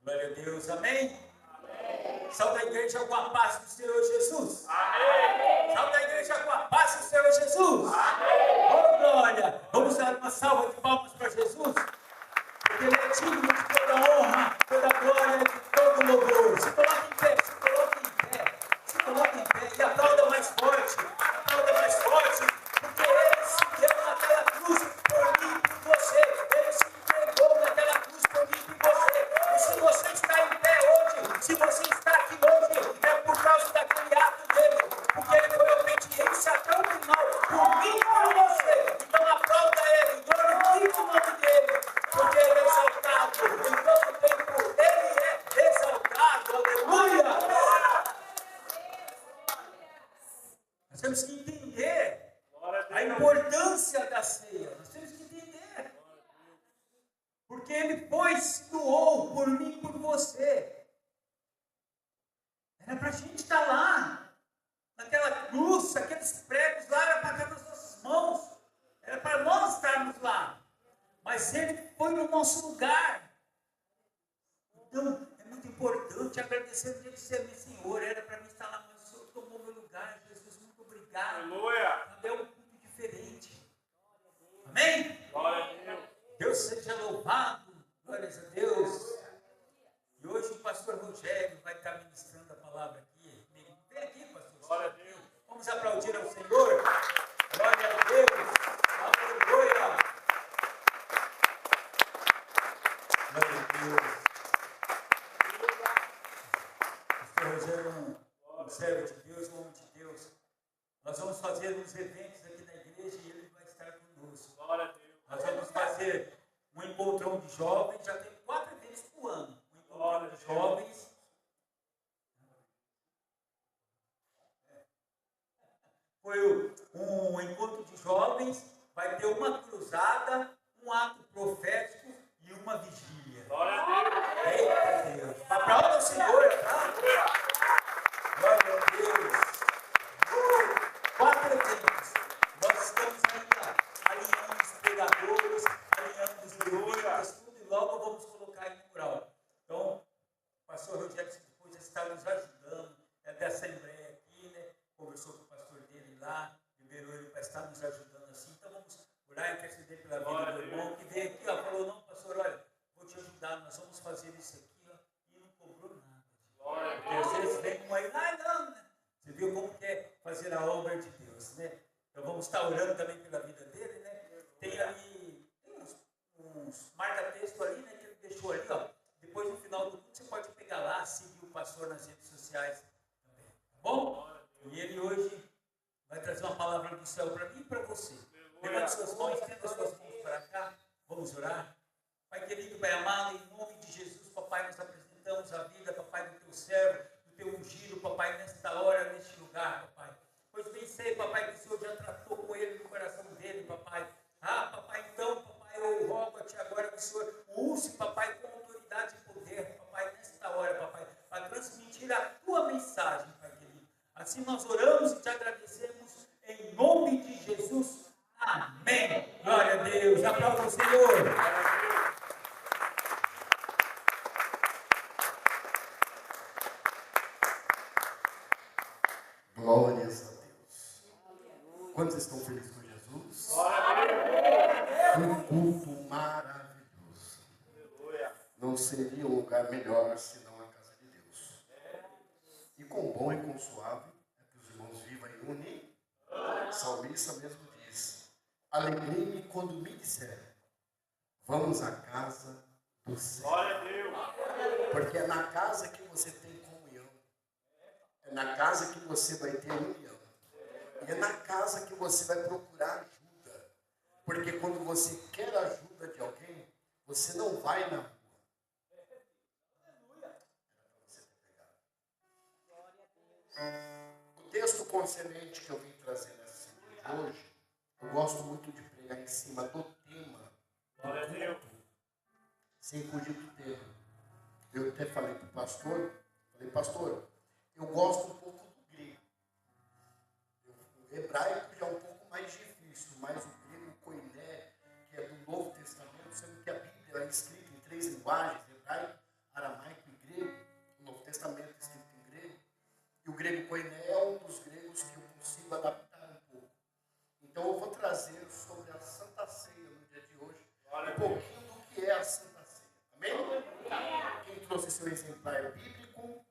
Glória a Deus, amém? Salve a igreja com a paz do Senhor Jesus. Amém. Salve a igreja com a paz do Senhor Jesus. Amém. Oh, glória! Vamos dar uma salva de palmas para Jesus. Porque Ele é digno de toda honra, toda glória, de todo louvor. Se coloque em pé, se coloque em pé, se coloque em pé. E aplauda mais forte, aplauda mais forte. Porque Ele se deu naquela cruz por mim e por você. Ele se entregou naquela cruz por mim e por você. E se você está em pé hoje, se você está aqui hoje, é por causa daquele ato dele. Porque ele foi obediência até o final, por mim e por você. Então aplauda ele, glorifique o nome dele, porque ele é exaltado. Em todo tempo ele é exaltado. Aleluia! Nós temos que entender a importância da ceia. Nós temos que entender. Porque ele foi, se doou por mim e por você. Era para a gente estar lá, naquela cruz, aqueles pregos lá, era para estar nas nossas mãos. Era para nós estarmos lá. Mas ele foi no nosso lugar. Então, é muito importante agradecer o dia de ser, Senhor, era para mim estar lá, mas o Senhor tomou meu lugar. Jesus, muito obrigado. Aleluia. É um culto diferente. Amém? Glória a Deus. Deus seja louvado. Glórias a Deus. E hoje o pastor Rogério vai estar ministrando a palavra aqui. Vem aqui, pastor. Glória a Deus. Vamos aplaudir ao Senhor. Glória a Deus. Aleluia. Glória a Deus. Pastor Rogério é um servo de Deus, um homem de Deus. Nós vamos fazer uns eventos aqui na igreja e ele vai estar conosco. Glória a Deus. Nós vamos fazer um encontrão de jovens, já tem 4 eventos por ano. Um encontrão de jovens. Foi um encontro de jovens, vai ter uma cruzada, um ato profético e uma vigília. Glória a Deus. Eita Deus! Aplauda o Senhor, tá? Glória a Deus! 4 eventos. Nós estamos ainda alinhando os pregadores, alinhando alinhando os levitas, tudo, e logo vamos colocar aí no mural. Então, o pastor Rogério depois está nos ajudando, é da Assembleia aqui, né? Conversou com o pastor dele lá, liberou ele para estar nos ajudando assim. Então vamos orar e interceder pela vida do irmão que veio aqui, ó, falou, não, pastor, olha, vou te ajudar, nós vamos fazer isso aqui, ó, e não cobrou nada. Porque às vezes vem um aí, não, né? Você viu como que é fazer a obra de Deus, né? Então vamos estar orando também pela vida dele, né? Tem ali, tem uns marca-texto ali, né? Que ele deixou ali, ó. Depois no final do culto você pode pegar lá, seguir o pastor nas redes sociais também, tá bom? E ele hoje vai trazer uma palavra do céu para mim e para você. Levante suas mãos, estenda suas mãos para cá, vamos orar. Pai querido, Pai amado, em nome de Jesus, papai, nós apresentamos a vida, papai, do teu servo, do teu ungido, papai, nesta hora, neste lugar, papai. Pois bem sei, papai, que o Senhor já tratou com ele no coração dele, papai. Papai, então, papai, eu rogo a ti agora que o Senhor use, papai, com autoridade e poder, papai, nesta hora, papai, para transmitir a tua mensagem, pai querido. Assim nós oramos e te agradecemos em nome de Jesus. Amém. Glória a Deus. Aplauda o Senhor. Glórias a Deus. Quantos estão felizes com Jesus? Um culto maravilhoso. Não seria um lugar melhor senão a casa de Deus. E quão bom e quão suave é que os irmãos vivam em unir. O salmista mesmo diz: alegrei-me quando me disseram, vamos à casa do Senhor. Porque é na casa que você tem comunhão. É na casa que você vai ter união. E é na casa que você vai procurar ajuda. Porque quando você quer a ajuda de alguém, você não vai na rua. O texto concernente que eu vim trazer nessa semana de hoje, eu gosto muito de pregar em cima do tema do culto, sem fugir do tema. Eu até falei para o pastor, pastor, eu gosto um pouco do grego. O hebraico já é um pouco mais difícil, mas o grego koiné, que é do Novo Testamento, sendo que a Bíblia é escrita em 3 linguagens, hebraico, aramaico e grego, o Novo Testamento é escrito em grego, e o grego koiné é um dos gregos que eu consigo adaptar um pouco. Então eu vou trazer sobre a Santa Ceia no dia de hoje, um pouquinho do que é a Santa Ceia. Amém? Quem trouxe seu exemplar bíblico,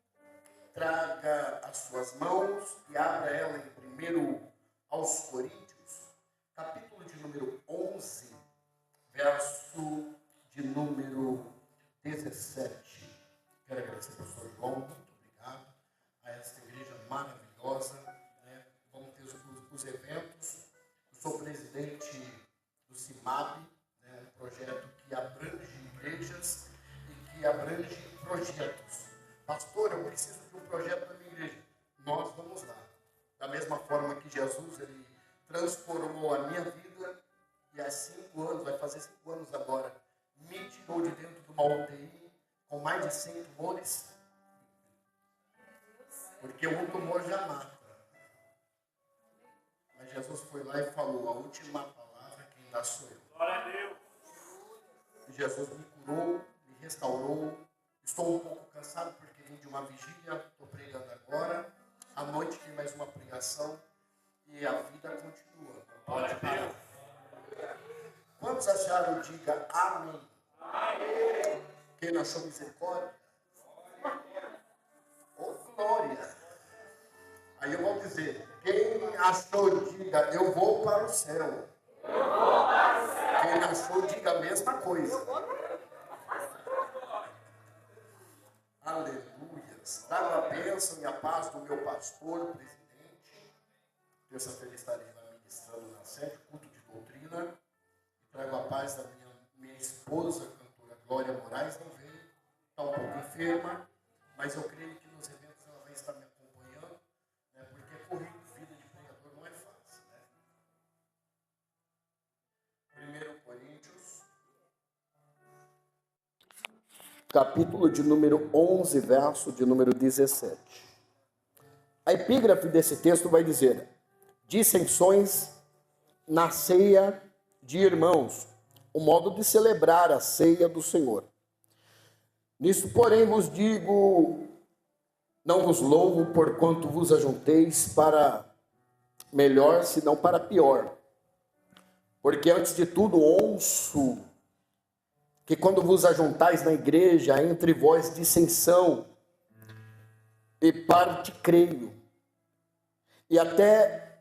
traga as suas mãos e abra ela em 1 aos Coríntios, capítulo de número 11, verso de número 17. Quero agradecer ao pastor João, muito obrigado a esta igreja maravilhosa. Né? Vamos ter os eventos. Eu sou presidente do CIMAB, né? Um projeto que abrange igrejas e que abrange projetos. Pastor, eu preciso de um projeto na minha igreja. Nós vamos lá. Da mesma forma que Jesus, ele transformou a minha vida e há 5 anos, vai fazer 5 anos agora, me tirou de dentro de uma UTI com mais de 100 tumores. Porque um tumor já mata. Mas Jesus foi lá e falou, a última palavra quem dá sou eu. Glória a Deus. Jesus me curou, me restaurou. Estou um pouco cansado porque vim de uma vigília, estou pregando agora. À noite tem mais uma pregação e a vida continua. Não pode parar. Quantos acharam? Diga amém. Amém. Quem não achou misericórdia? Oh, glória. Aí eu vou dizer, quem achou, diga, eu vou para o céu. Quem achou, diga a mesma coisa. Aleluias. Trago a bênção e a paz do meu pastor, presidente. Terça-feira estarei lá ministrando na sede, culto de doutrina. E trago a paz da minha esposa, cantora Glória Moraes, não veio. Está um pouco enferma, mas eu creio que nos eventos ela vai estar me acompanhando, né, porque corrido vida de pregador não é fácil. Né? 1 Coríntios, capítulo de número 11, verso de número 17. A epígrafe desse texto vai dizer: dissensões na ceia de irmãos, o modo de celebrar a ceia do Senhor. Nisto, porém, vos digo, não vos louvo porquanto vos ajunteis para melhor, senão para pior. Porque antes de tudo ouço que quando vos ajuntais na igreja, há entre vós dissensão, e parte creio. E até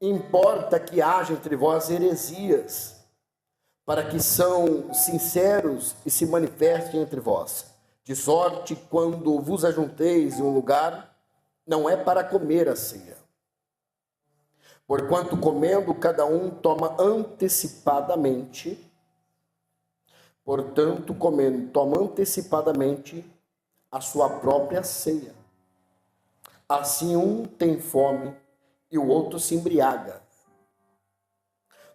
importa que haja entre vós heresias, para que são sinceros e se manifestem entre vós. De sorte, quando vos ajunteis em um lugar, não é para comer a ceia. Porquanto comendo, cada um toma antecipadamente. Portanto, comendo, toma antecipadamente a sua própria ceia. Assim um tem fome e o outro se embriaga.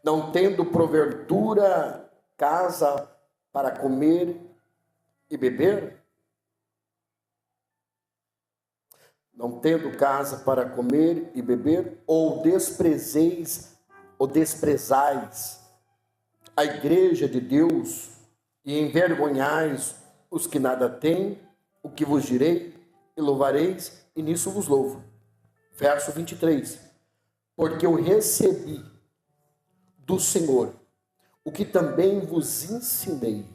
Não tendo porventura casa para comer e beber? Não tendo casa para comer e beber? Ou desprezais a igreja de Deus e envergonhais os que nada têm? O que vos direi e louvareis, e nisso vos louvo. Verso 23. Porque eu recebi do Senhor o que também vos ensinei,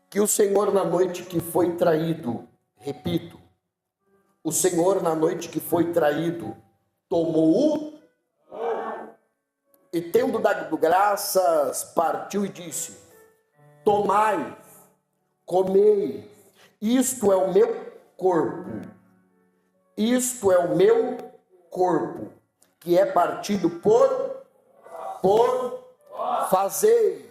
que o Senhor na noite que foi traído, repito, o Senhor na noite que foi traído, tomou o e tendo dado graças, partiu e disse: tomai, comei, isto é o meu corpo, isto é o meu corpo, que é partido por fazei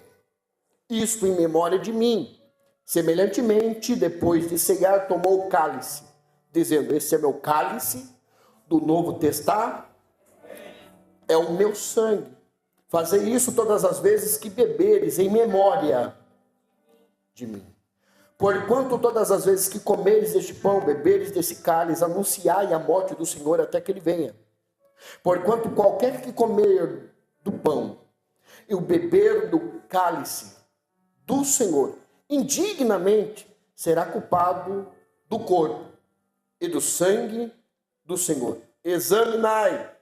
isto em memória de mim. Semelhantemente, depois de cear, tomou o cálice, dizendo: esse é meu cálice do Novo Testamento, é o meu sangue. Fazei isso todas as vezes que beberes, em memória de mim. Porquanto todas as vezes que comeres deste pão, beberes desse cálice, anunciai a morte do Senhor até que ele venha. Porquanto qualquer que comer do pão e o beber do cálice do Senhor indignamente será culpado do corpo e do sangue do Senhor. Examinai,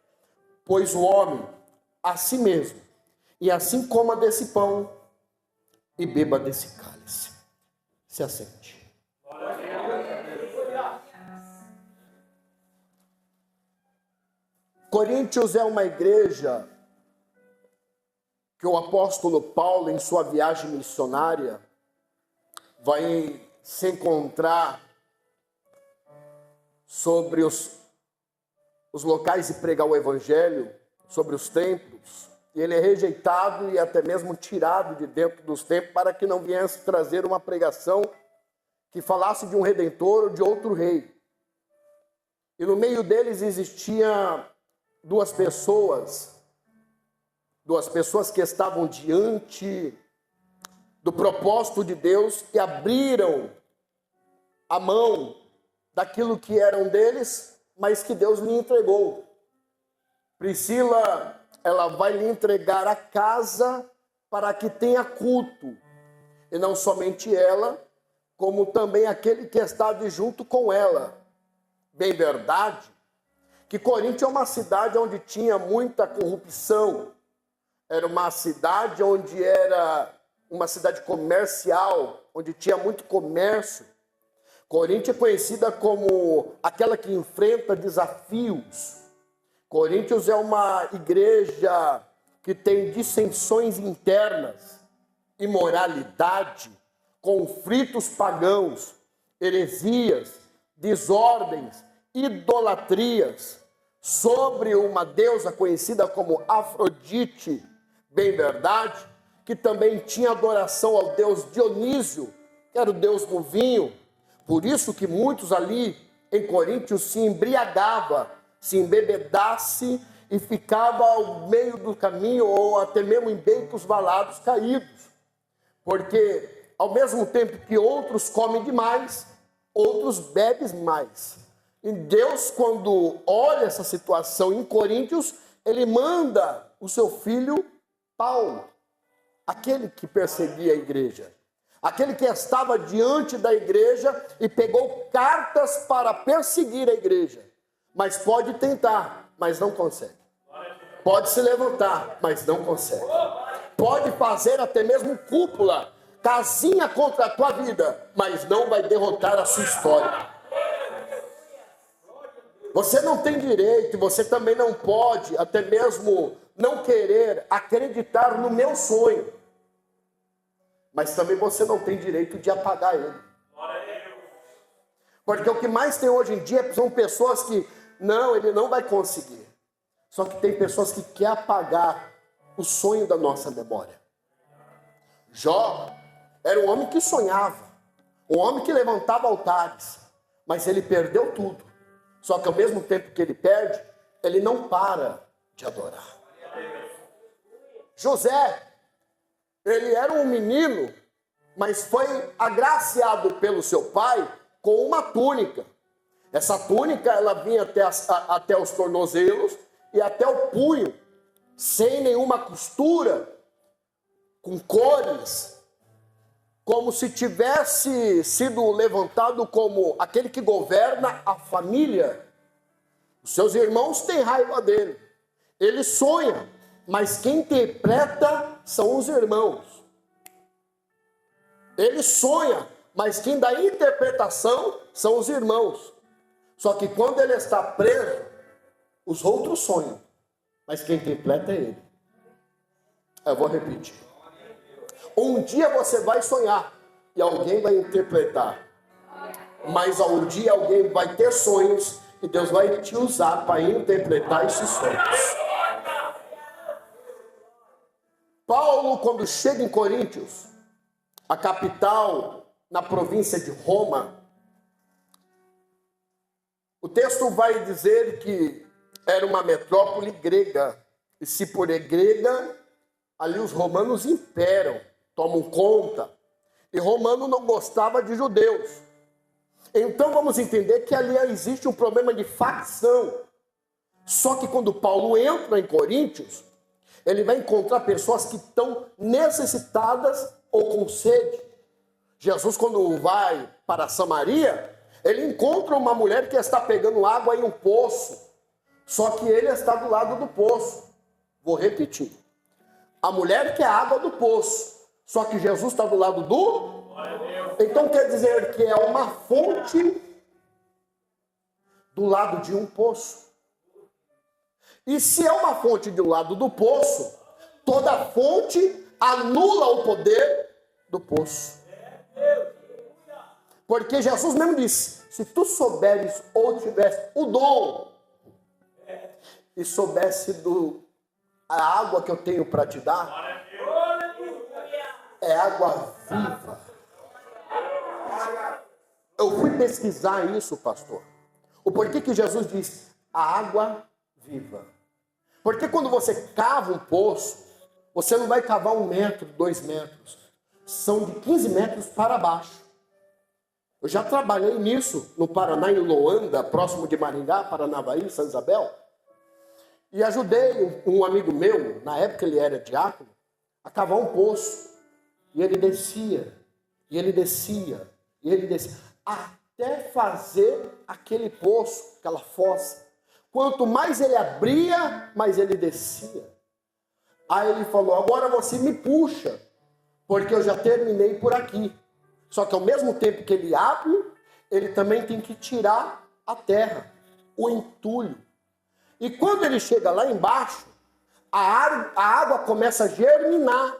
pois, o homem a si mesmo, e assim coma desse pão e beba desse cálice. Se assente. Coríntios é uma igreja que o apóstolo Paulo, em sua viagem missionária, vai se encontrar sobre os locais de pregar o evangelho, sobre os templos, e ele é rejeitado e até mesmo tirado de dentro dos templos para que não viesse trazer uma pregação que falasse de um redentor ou de outro rei. E no meio deles existia duas pessoas que estavam diante do propósito de Deus e abriram a mão daquilo que eram deles, mas que Deus lhe entregou. Priscila, ela vai lhe entregar a casa para que tenha culto. E não somente ela, como também aquele que está junto com ela. Bem verdade que Corinto é uma cidade onde tinha muita corrupção. Era uma cidade onde era uma cidade comercial, onde tinha muito comércio. Corinto é conhecida como aquela que enfrenta desafios. Coríntios é uma igreja que tem dissensões internas, imoralidade, conflitos pagãos, heresias, desordens, idolatrias, sobre uma deusa conhecida como Afrodite, bem verdade, que também tinha adoração ao deus Dionísio, que era o deus do vinho. Por isso que muitos ali em Coríntios se embriagava, se embebedasse e ficava ao meio do caminho ou até mesmo em becos valados caídos. Porque ao mesmo tempo que outros comem demais, outros bebem mais. E Deus, quando olha essa situação em Coríntios, ele manda o seu filho Paulo. aquele que perseguia a igreja, aquele que estava diante da igreja e pegou cartas para perseguir a igreja, mas pode tentar, mas não consegue. Pode se levantar, mas não consegue. Pode fazer até mesmo cúpula, casinha contra a tua vida, mas não vai derrotar a sua história. Você não tem direito, você também não pode, até mesmo não querer acreditar no meu sonho. Mas também você não tem direito de apagar ele. Porque o que mais tem hoje em dia são pessoas que, não, ele não vai conseguir. Só que tem pessoas que querem apagar o sonho da nossa memória. Jó era um homem que sonhava, um homem que levantava altares, mas ele perdeu tudo. Só que ao mesmo tempo que ele perde, ele não para de adorar. José, ele era um menino, mas foi agraciado pelo seu pai com uma túnica. Essa túnica, ela vinha até os tornozelos e até o punho, sem nenhuma costura, com cores, como se tivesse sido levantado como aquele que governa a família. Os seus irmãos têm raiva dele. Ele sonha, mas quem interpreta são os irmãos. Ele sonha, mas quem dá interpretação são os irmãos. Só que quando ele está preso, os outros sonham, mas quem interpreta é ele. Eu vou repetir. Um dia você vai sonhar e alguém vai interpretar. Mas um dia alguém vai ter sonhos e Deus vai te usar para interpretar esses sonhos. Paulo, quando chega em Coríntios, a capital na província de Roma, o texto vai dizer que era uma metrópole grega. E se por é grega, ali os romanos imperam, tomam conta. E romano não gostava de judeus. Então vamos entender que ali existe um problema de facção. Só que quando Paulo entra em Coríntios, ele vai encontrar pessoas que estão necessitadas ou com sede. Jesus, quando vai para Samaria, ele encontra uma mulher que está pegando água em um poço. Só que ele está do lado do poço. Vou repetir. A mulher quer a água do poço. Só que Jesus está do lado do... Então quer dizer que é uma fonte do lado de um poço. E se é uma fonte do lado do poço, toda fonte anula o poder do poço. Porque Jesus mesmo disse, se tu souberes ou tivesse o dom e soubesse a água que eu tenho para te dar, é água viva. Eu fui pesquisar isso, pastor. O porquê que Jesus disse a água viva. Porque quando você cava um poço, você não vai cavar 1 metro, 2 metros. São de 15 metros para baixo. Eu já trabalhei nisso no Paraná, em Loanda, próximo de Maringá, Paranavaí, Santa Isabel. E ajudei um amigo meu, na época ele era diácono, a cavar um poço. E ele descia, e ele descia, e ele descia, até fazer aquele poço, aquela fossa. Quanto mais ele abria, mais ele descia. Aí ele falou, agora você me puxa, porque eu já terminei por aqui. Só que ao mesmo tempo que ele abre, ele também tem que tirar a terra, o entulho. E quando ele chega lá embaixo, a água começa a germinar,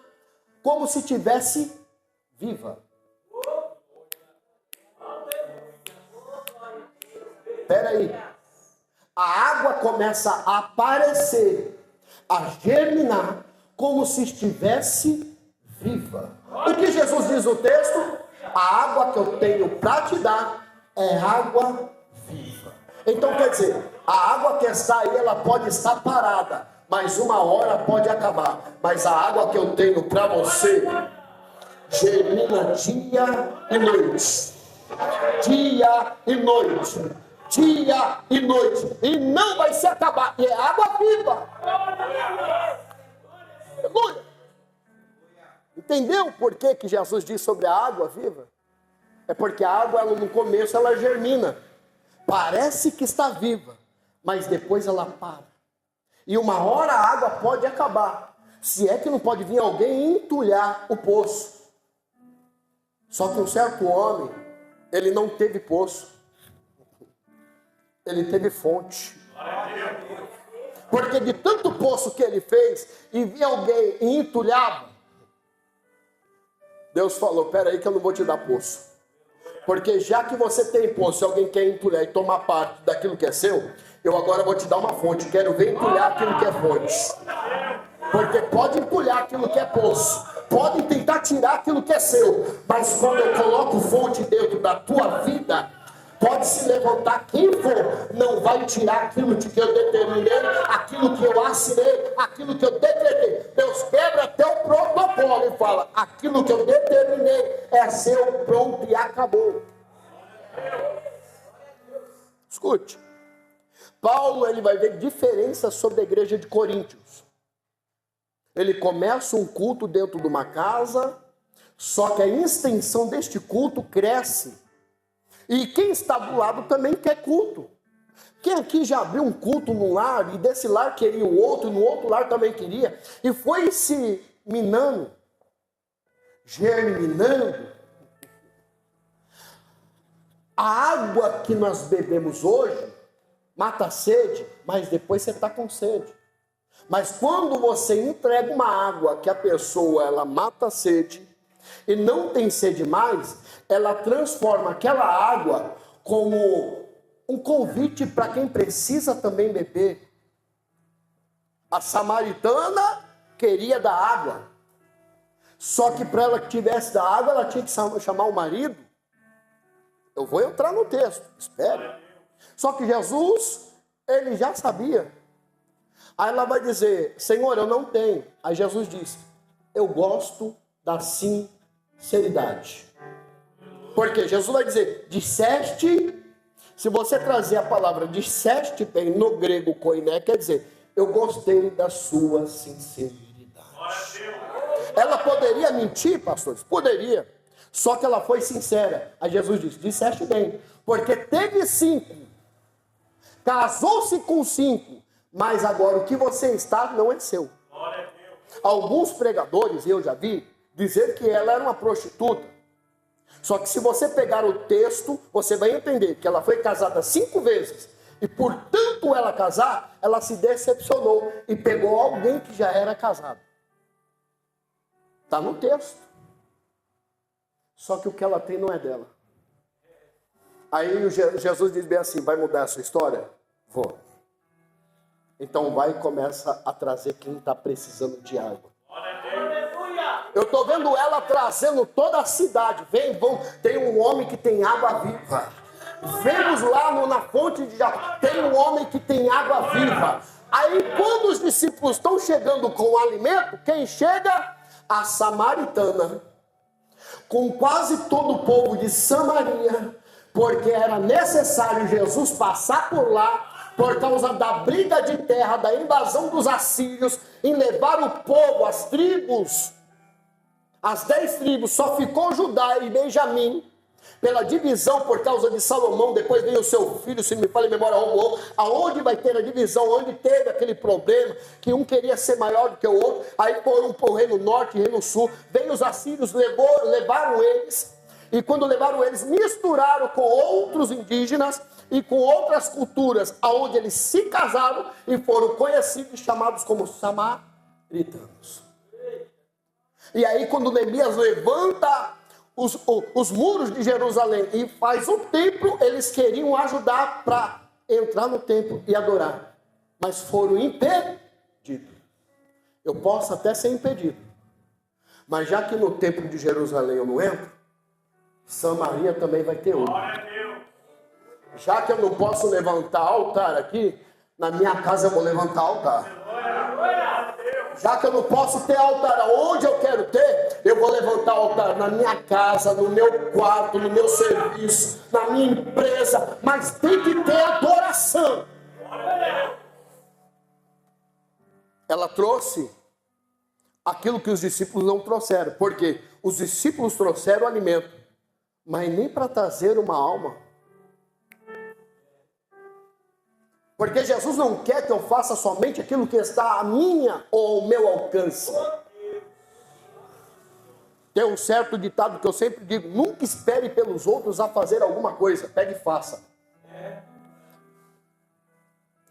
como se tivesse viva. Espera aí. A água começa a aparecer, a germinar, como se estivesse viva. O que Jesus diz no texto? A água que eu tenho para te dar é água viva. Então quer dizer, a água que está aí, ela pode estar parada, mas uma hora pode acabar. Mas a água que eu tenho para você germina dia e noite. Dia e noite. Dia e noite. E não vai se acabar. E é água viva. Aleluia. Entendeu por que Jesus diz sobre a água viva? É porque a água, ela, no começo, ela germina. Parece que está viva, mas depois ela para. E uma hora a água pode acabar. Se é que não pode vir alguém entulhar o poço. Só que um certo homem, ele não teve poço. Ele teve fonte. Porque de tanto poço que ele fez, e via alguém e entulhava, Deus falou, peraí que eu não vou te dar poço. Porque já que você tem poço, se alguém quer entulhar e tomar parte daquilo que é seu, eu agora vou te dar uma fonte. Quero ver entulhar aquilo que é fonte. Porque pode entulhar aquilo que é poço. Pode tentar tirar aquilo que é seu. Mas quando eu coloco fonte dentro da tua vida, pode se levantar quem for, não vai tirar aquilo que eu determinei, aquilo que eu assinei, aquilo que eu decretei. Deus quebra até o protocolo e fala, aquilo que eu determinei é seu, pronto e acabou. Escute, Paulo, ele vai ver diferença sobre a igreja de Coríntios. Ele começa um culto dentro de uma casa, só que a extensão deste culto cresce. E quem está do lado também quer culto. Quem aqui já abriu um culto num lar, e desse lar queria o outro, e no outro lar também queria, e foi se minando, germinando. A água que nós bebemos hoje mata a sede, mas depois você está com sede. Mas quando você entrega uma água que a pessoa, ela mata a sede, e não tem sede mais, ela transforma aquela água como um convite para quem precisa também beber. A samaritana queria da água. Só que para ela que tivesse da água, ela tinha que chamar o marido. Eu vou entrar no texto, espere. Só que Jesus, ele já sabia. Aí ela vai dizer, Senhor, eu não tenho. Aí Jesus disse, eu gosto da sinceridade. Porque Jesus vai dizer, disseste, se você trazer a palavra disseste bem no grego koiné, quer dizer, eu gostei da sua sinceridade. Ela poderia mentir, pastores? Poderia. Só que ela foi sincera. Aí Jesus disse, disseste bem, porque teve 5, casou-se com 5, mas agora o que você está não é seu. Alguns pregadores, eu já vi, dizer que ela era uma prostituta. Só que se você pegar o texto, você vai entender que ela foi casada 5 vezes. E por tanto ela casar, ela se decepcionou e pegou alguém que já era casado. Está no texto. Só que o que ela tem não é dela. Aí Jesus diz bem assim, vai mudar a sua história? Vou. Então vai e começa a trazer quem está precisando de água. Eu estou vendo ela trazendo toda a cidade. Tem um homem que tem água viva. Vemos lá na fonte de Jacó. Tem um homem que tem água viva. Aí quando os discípulos estão chegando com o alimento, quem chega? A samaritana. Com quase todo o povo de Samaria. Porque era necessário Jesus passar por lá. Por causa da briga de terra, da invasão dos assírios. Em levar o povo, as tribos. As 10 tribos, só ficou Judá e Benjamim, pela divisão por causa de Salomão, depois veio o seu filho, se me fala em memória, Roboão, aonde vai ter a divisão, onde teve aquele problema, que um queria ser maior do que o outro, aí foram para o reino norte e reino sul, veio os assírios, levaram eles, e quando levaram eles, misturaram com outros indígenas, e com outras culturas, aonde eles se casaram, e foram conhecidos e chamados como samaritanos. E aí quando Neemias levanta os muros de Jerusalém e faz o templo, eles queriam ajudar para entrar no templo e adorar. Mas foram impedidos. Eu posso até ser impedido. Mas já que no templo de Jerusalém eu não entro, Samaria também vai ter outro. Já que eu não posso levantar altar aqui, na minha casa eu vou levantar altar. Já que eu não posso ter altar onde eu quero ter, eu vou levantar altar na minha casa, no meu quarto, no meu serviço, na minha empresa. Mas tem que ter aquilo que os discípulos não trouxeram. Porque os discípulos trouxeram alimento, mas nem para trazer uma alma. Porque Jesus não quer que eu faça somente aquilo que está à minha ou ao meu alcance. Tem um certo ditado que eu sempre digo: nunca espere pelos outros a fazer alguma coisa, pegue e faça.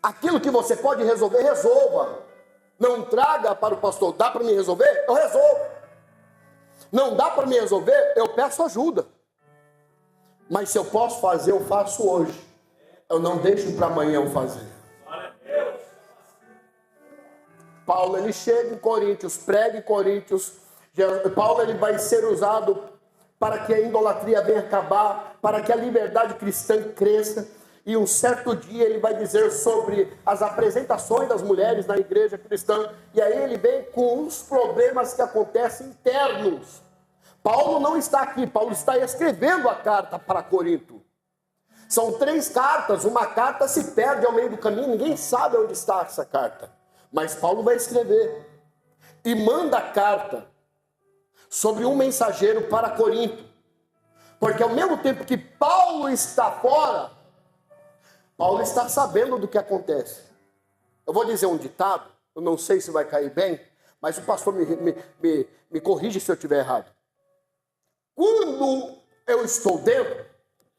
Aquilo que você pode resolver, resolva. Não traga para o pastor: dá para me resolver? Eu resolvo. Não dá para me resolver? Eu peço ajuda. Mas se eu posso fazer, eu faço hoje. Eu não deixo para amanhã eu fazer. Paulo, ele chega em Coríntios, prega em Coríntios. Paulo, ele vai ser usado para que a idolatria venha acabar, para que a liberdade cristã cresça. E um certo dia ele vai dizer sobre as apresentações das mulheres na igreja cristã. E aí ele vem com os problemas que acontecem internos. Paulo não está aqui, Paulo está escrevendo a carta para Corinto. São 3 cartas, uma carta se perde ao meio do caminho, ninguém sabe onde está essa carta. Mas Paulo vai escrever e manda a carta sobre um mensageiro para Corinto. Porque ao mesmo tempo que Paulo está fora, Paulo está sabendo do que acontece. Eu vou dizer um ditado, eu não sei se vai cair bem, mas o pastor me corrige se eu estiver errado. Quando eu estou dentro,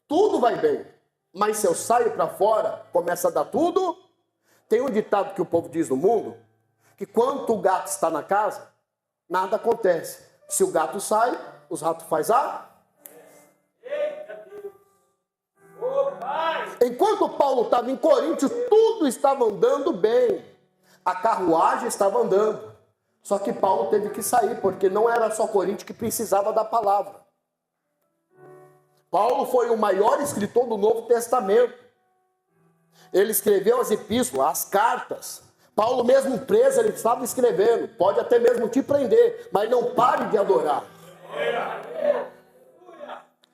tudo vai bem. Mas se eu saio para fora, começa a dar tudo. Tem um ditado que o povo diz no mundo, que quando o gato está na casa, nada acontece. Se o gato sai, os ratos fazem a... Enquanto Paulo estava em Coríntios, tudo estava andando bem. A carruagem estava andando. Só que Paulo teve que sair, porque não era só Coríntios que precisava da palavra. Paulo foi o maior escritor do Novo Testamento. Ele escreveu as epístolas, as cartas. Paulo mesmo preso, ele estava escrevendo. Pode até mesmo te prender, mas não pare de adorar.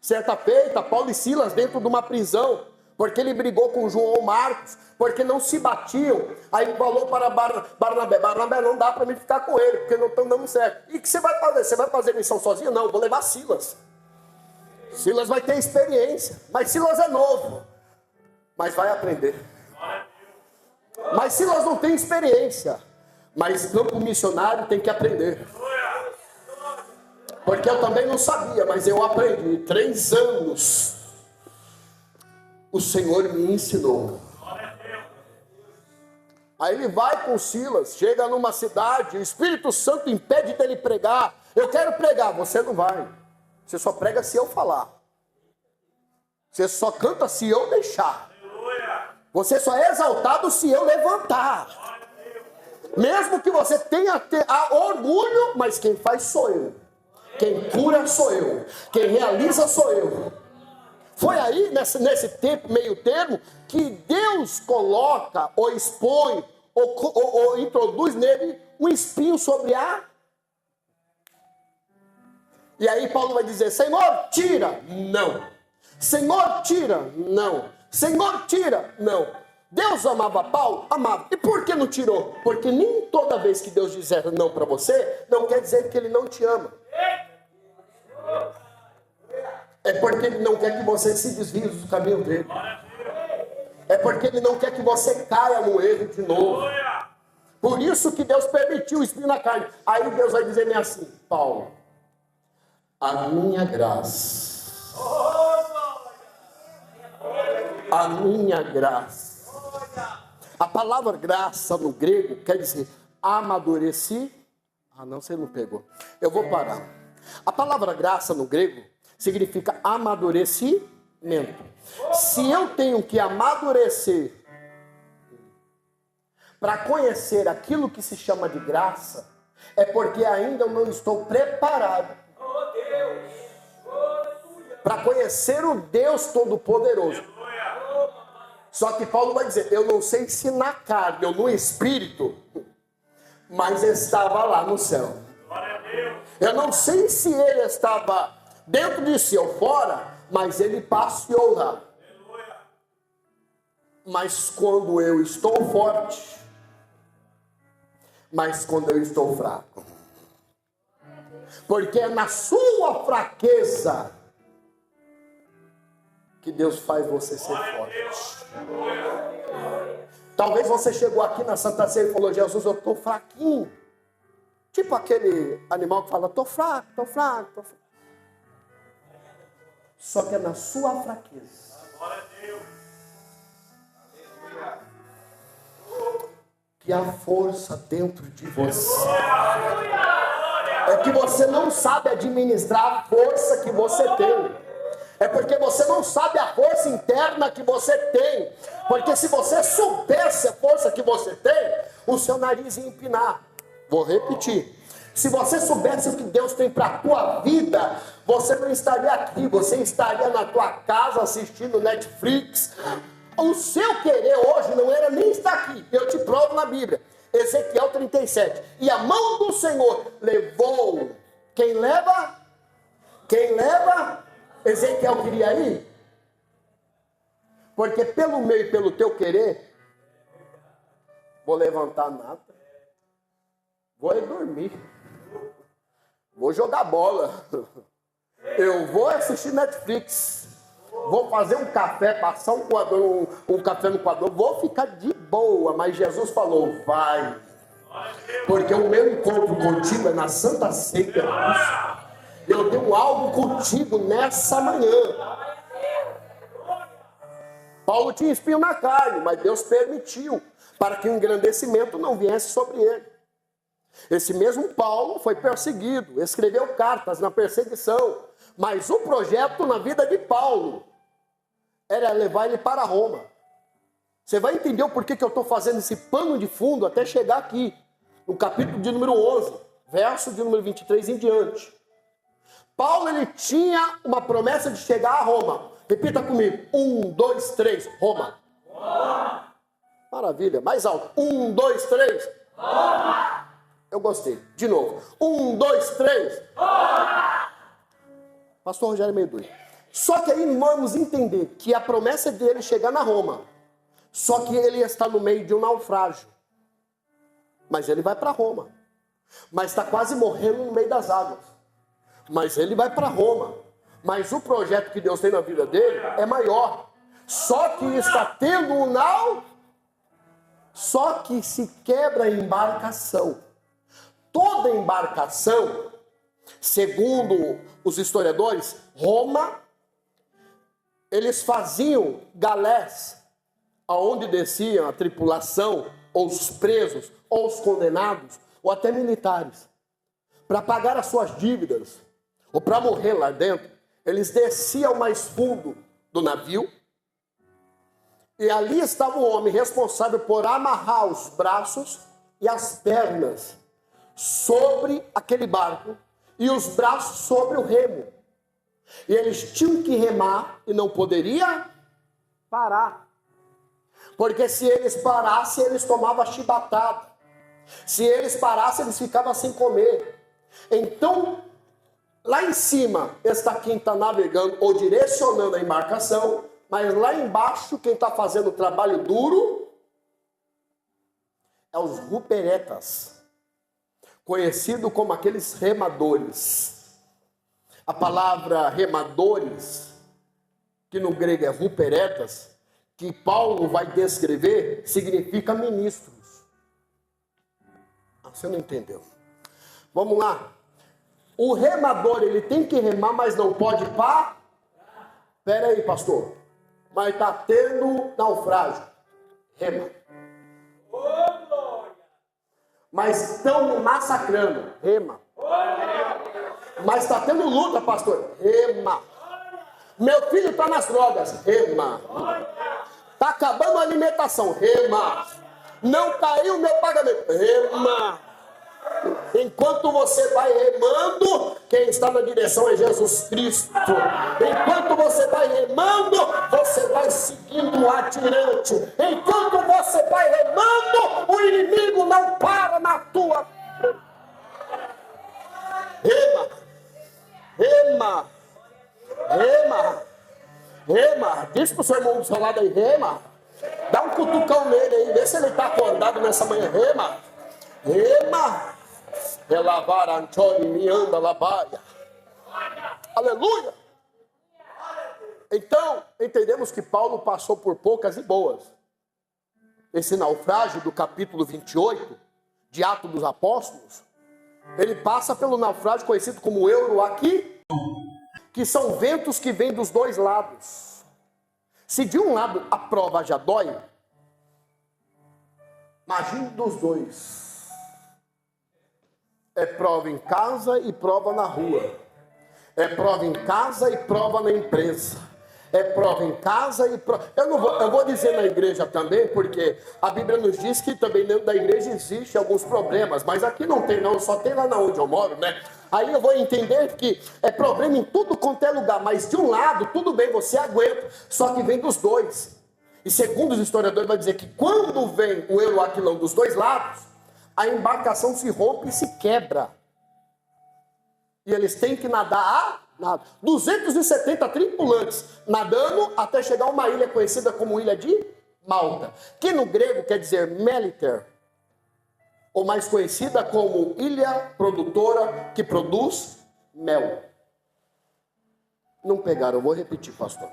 Certa feita, Paulo e Silas dentro de uma prisão, porque ele brigou com João Marcos, porque não se batiam. Aí falou para Barnabé: Barnabé, não dá para mim ficar com ele, porque não estão dando certo. E o que você vai fazer? Você vai fazer missão sozinho? Não, eu vou levar Silas. Silas vai ter experiência, mas Silas é novo, mas vai aprender. Mas Silas não tem experiência, mas campo missionário tem que aprender. Porque eu também não sabia, mas eu aprendi. 3 anos o Senhor me ensinou. Aí ele vai com Silas, chega numa cidade, o Espírito Santo impede dele pregar. Eu quero pregar, você não vai. Você só prega se eu falar. Você só canta se eu deixar. Você só é exaltado se eu levantar. Mesmo que você tenha orgulho, mas quem faz sou eu. Quem cura sou eu. Quem realiza sou eu. Foi aí, nesse tempo, meio termo, que Deus coloca, ou expõe, ou introduz nele um espinho sobre a... E aí Paulo vai dizer: Senhor, tira. Não. Senhor, tira. Não. Senhor, tira. Não. Deus amava Paulo? Amava. E por que não tirou? Porque nem toda vez que Deus disser não para você, não quer dizer que ele não te ama. É porque ele não quer que você se desvie do caminho dele. É porque ele não quer que você caia no erro de novo. Por isso que Deus permitiu o espinho na carne. Aí Deus vai dizer assim: Paulo, a minha graça, a minha graça. A palavra graça no grego quer dizer amadureci. Ah, não, você não pegou. Eu vou parar. A palavra graça no grego significa amadurecimento. Se eu tenho que amadurecer para conhecer aquilo que se chama de graça, é porque ainda eu não estou preparado para conhecer o Deus Todo-Poderoso. Só que Paulo vai dizer: eu não sei se na carne ou no espírito, mas estava lá no céu. Eu não sei se ele estava dentro de si ou fora, mas ele passeou lá. Mas quando eu estou forte, mas quando eu estou fraco. Porque é na sua fraqueza que Deus faz você ser forte. Talvez você chegou aqui na Santa Ceia e falou: Jesus, eu estou fraquinho. Tipo aquele animal que fala: estou fraco, estou fraco, estou fraco. Só que é na sua fraqueza que há força dentro de você. É que você não sabe administrar a força que você tem. É porque você não sabe a força interna que você tem. Porque se você soubesse a força que você tem, o seu nariz ia empinar. Vou repetir. Se você soubesse o que Deus tem para a tua vida, você não estaria aqui. Você estaria na tua casa assistindo Netflix. O seu querer hoje não era nem estar aqui. Eu te provo na Bíblia. Ezequiel 37. E a mão do Senhor levou. Quem leva? Quem leva? Ezequiel queria ir? Porque pelo meu e pelo teu querer, vou levantar nada. Vou ir dormir. Vou jogar bola. Eu vou assistir Netflix. Vou fazer um café, passar um café no coador. Vou ficar de boa. Mas Jesus falou: vai. Porque o meu encontro contigo é na Santa Ceia. Eu tenho algo contigo nessa manhã. Paulo tinha espinho na carne, mas Deus permitiu para que o engrandecimento não viesse sobre ele. Esse mesmo Paulo foi perseguido, escreveu cartas na perseguição, mas o projeto na vida de Paulo era levar ele para Roma. Você vai entender o porquê que eu estou fazendo esse pano de fundo até chegar aqui, no capítulo de número 11, verso de número 23 em diante. Paulo, ele tinha uma promessa de chegar a Roma. Repita comigo. 1, 2, 3. Roma. Roma. Maravilha. Mais alto. 1, 2, 3. Roma. Eu gostei. De novo. 1, 2, 3. Roma. Pastor Rogério Mendoza. Só que aí vamos entender que a promessa dele é chegar na Roma. Só que ele está no meio de um naufrágio. Mas ele vai para Roma. Mas está quase morrendo no meio das águas. Mas ele vai para Roma. Mas o projeto que Deus tem na vida dele é maior. Só que está tendo um Só que se quebra a embarcação. Toda embarcação, segundo os historiadores, Roma, eles faziam galés, aonde desciam a tripulação, ou os presos, ou os condenados, ou até militares, para pagar as suas dívidas, ou para morrer lá dentro. Eles desciam mais fundo do navio, e ali estava o homem responsável por amarrar os braços e as pernas sobre aquele barco, e os braços sobre o remo. E eles tinham que remar e não poderia parar. Porque se eles parassem, eles tomavam chibatada. Se eles parassem, eles ficavam sem comer. Então, lá em cima está quem está navegando ou direcionando a embarcação, mas lá embaixo quem está fazendo o trabalho duro é os ruperetas, conhecido como aqueles remadores. A palavra remadores, que no grego é ruperetas, que Paulo vai descrever, significa ministros. Você não entendeu? Vamos lá. O remador, ele tem que remar, mas não pode parar. Espera aí, pastor. Mas está tendo naufrágio. Rema. Mas estão me massacrando. Rema. Mas está tendo luta, pastor. Rema. Meu filho está nas drogas. Rema. Está acabando a alimentação. Rema. Não caiu o meu pagamento. Rema. Enquanto você vai remando, quem está na direção é Jesus Cristo. Enquanto você vai remando, você vai seguindo o atirante. Enquanto você vai remando, o inimigo não para na tua. Rema, rema, rema, rema. Diz para o seu irmão do seu lado aí, rema. Dá um cutucão nele aí, vê se ele está acordado nessa manhã. Rema, rema. Elavar Antônio me anda labaia. Aleluia! Então, entendemos que Paulo passou por poucas e boas. Esse naufrágio do capítulo 28 de Atos dos Apóstolos, ele passa pelo naufrágio conhecido como Euroaqui, que são ventos que vêm dos dois lados. Se de um lado a prova já dói, imagine dos dois. É prova em casa e prova na rua. É prova em casa e prova na empresa. É prova em casa e prova... Eu vou dizer na igreja também, porque a Bíblia nos diz que também dentro da igreja existe alguns problemas, mas aqui não tem não, só tem lá na onde eu moro, né? Aí eu vou entender que é problema em tudo quanto é lugar, mas de um lado, tudo bem, você aguenta, só que vem dos dois. E segundo os historiadores, vai dizer que quando vem o Euroaquilão dos dois lados, a embarcação se rompe e se quebra. E eles têm que nadar a nada. 270 tripulantes nadando até chegar a uma ilha conhecida como Ilha de Malta, que no grego quer dizer Meliter, ou mais conhecida como ilha produtora que produz mel. Não pegaram, eu vou repetir, pastor.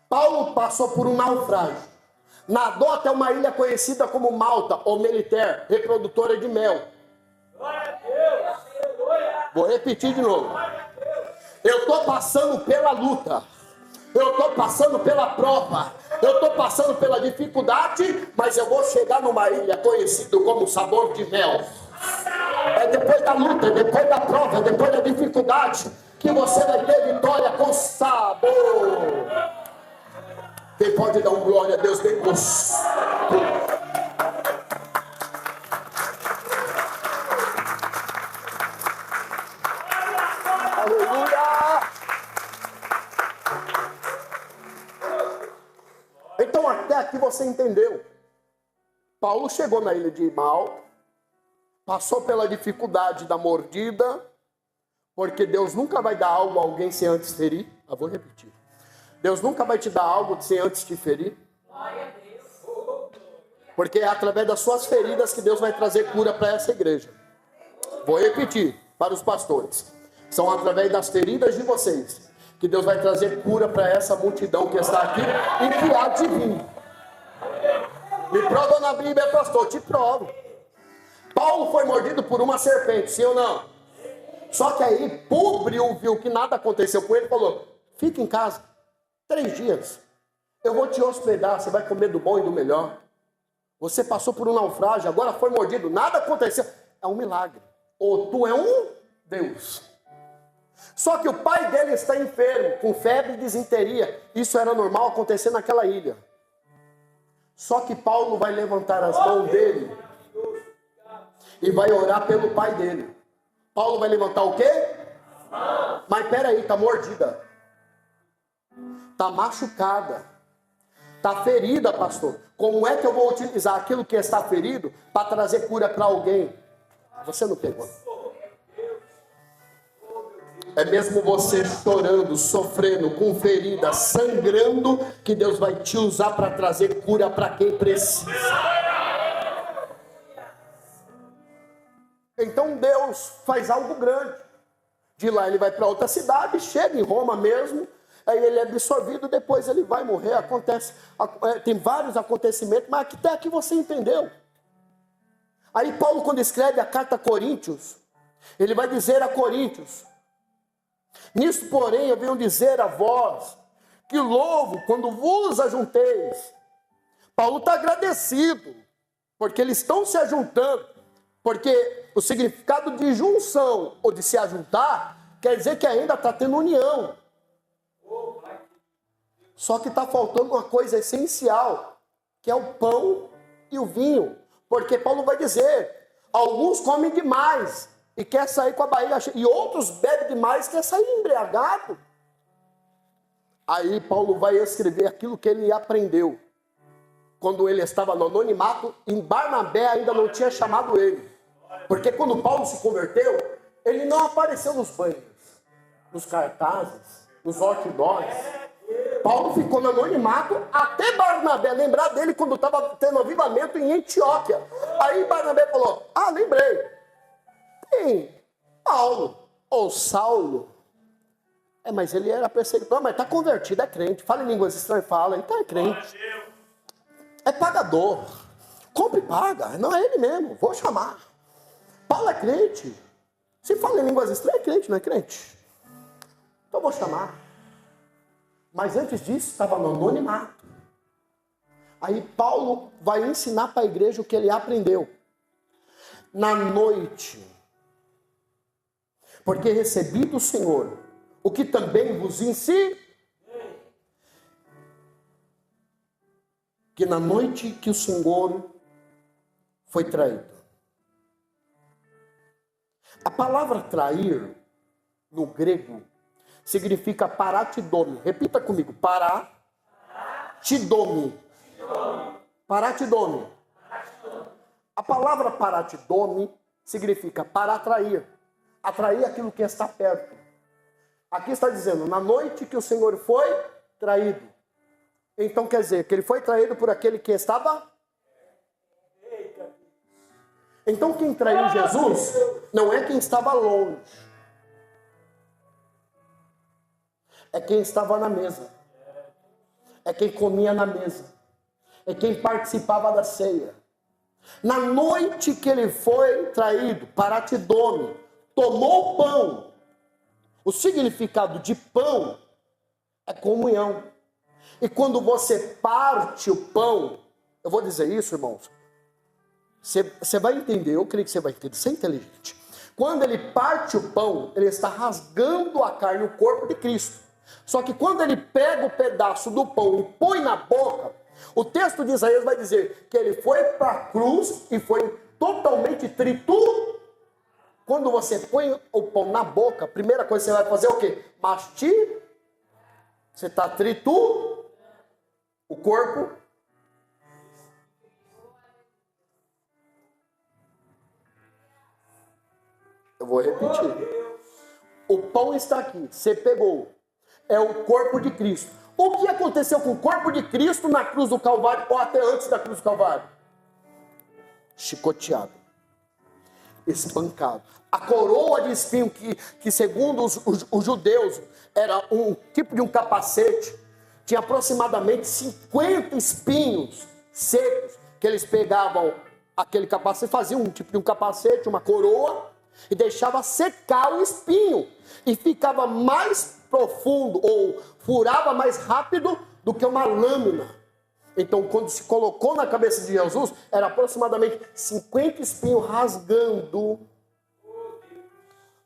Paulo passou por um naufrágio, nadou até uma ilha conhecida como Malta, ou Meliter, reprodutora de mel. Vou repetir de novo. Eu estou passando pela luta, eu estou passando pela prova, eu estou passando pela dificuldade, mas eu vou chegar numa ilha conhecida como sabor de mel. É depois da luta, é depois da prova, é depois da dificuldade que você vai ter vitória com sabor. Quem pode dar um glória a Deus bem gostoso? Aleluia! Então até aqui você entendeu. Paulo chegou na ilha de Malta, passou pela dificuldade da mordida, porque Deus nunca vai dar algo a alguém sem antes ferir. Eu vou repetir. Deus nunca vai te dar algo sem antes te ferir. Porque é através das suas feridas que Deus vai trazer cura para essa igreja. Vou repetir para os pastores. São através das feridas de vocês que Deus vai trazer cura para essa multidão que está aqui e que há de vir. Me prova na Bíblia, pastor, te provo. Paulo foi mordido por uma serpente, sim ou não? Só que aí Públio viu que nada aconteceu com ele e falou: fica em casa 3 dias, eu vou te hospedar, você vai comer do bom e do melhor. Você passou por um naufrágio, agora foi mordido, nada aconteceu. É um milagre. Ou tu é um Deus. Só que o pai dele está enfermo, com febre e disenteria. Isso era normal acontecer naquela ilha. Só que Paulo vai levantar as mãos dele e vai orar pelo pai dele. Paulo vai levantar o quê? Mas peraí, está mordida. Está machucada. Está ferida, pastor. Como é que eu vou utilizar aquilo que está ferido para trazer cura para alguém? Você não pegou. É mesmo você chorando, sofrendo, com ferida, sangrando, que Deus vai te usar para trazer cura para quem precisa. Então Deus faz algo grande. De lá ele vai para outra cidade, chega em Roma mesmo, aí ele é absorvido, depois ele vai morrer, acontece, tem vários acontecimentos, mas até aqui você entendeu. Aí Paulo, quando escreve a carta a Coríntios, ele vai dizer a Coríntios: nisso, porém, eu venho dizer a vós, que louvo quando vos ajunteis. Paulo está agradecido, porque eles estão se ajuntando, porque o significado de junção, ou de se ajuntar, quer dizer que ainda está tendo união. Só que está faltando uma coisa essencial, que é o pão e o vinho. Porque Paulo vai dizer, alguns comem demais e quer sair com a barriga cheia, e outros bebem demais e quer sair embriagado. Aí Paulo vai escrever aquilo que ele aprendeu quando ele estava no anonimato, e Barnabé ainda não tinha chamado ele. Porque quando Paulo se converteu, ele não apareceu nos banhos, nos cartazes, nos outdoors. Paulo ficou no anonimato até Barnabé lembrar dele quando estava tendo avivamento em Antioquia. Aí Barnabé falou: lembrei. em Paulo ou Saulo. Mas ele era perseguidor, mas está convertido, é crente. Fala em línguas estranhas, fala, então é crente. É pagador. Compra e paga, não é ele mesmo, vou chamar. Paulo é crente. Se fala em línguas estranhas, é crente, não é crente? Então vou chamar. Mas antes disso, estava no anonimato. Aí Paulo vai ensinar para a igreja o que ele aprendeu. Na noite, porque recebi do Senhor o que também vos ensino, que na noite que o Senhor foi traído. A palavra trair, no grego, significa paratidome. Repita comigo, paratidome. Paratidome. A palavra paratidome significa para atrair. Atrair aquilo que está perto. Aqui está dizendo, na noite que o Senhor foi traído. Então quer dizer que ele foi traído por aquele que estava... Então quem traiu Jesus não é quem estava longe. É quem estava na mesa. É quem comia na mesa. É quem participava da ceia. Na noite que ele foi traído, paratidome, tomou o pão. O significado de pão é comunhão. E quando você parte o pão, eu vou dizer isso, irmãos, você vai entender, eu creio que você vai entender, você é inteligente. Quando ele parte o pão, ele está rasgando a carne, o corpo de Cristo. Só que quando ele pega o pedaço do pão e põe na boca, o texto de Isaías vai dizer que ele foi para a cruz e foi totalmente triturado. Quando você põe o pão na boca, a primeira coisa que você vai fazer é o quê? Mastiga. Você está triturando o corpo. Eu vou repetir. O pão está aqui, você pegou. É o corpo de Cristo. O que aconteceu com o corpo de Cristo na cruz do Calvário ou até antes da cruz do Calvário? Chicoteado. Espancado. A coroa de espinho que segundo os judeus era um tipo de um capacete, tinha aproximadamente 50 espinhos secos, que eles pegavam aquele capacete, faziam um tipo de um capacete, uma coroa, e deixava secar o espinho, e ficava mais profundo, ou furava mais rápido do que uma lâmina. Então, quando se colocou na cabeça de Jesus, era aproximadamente 50 espinhos rasgando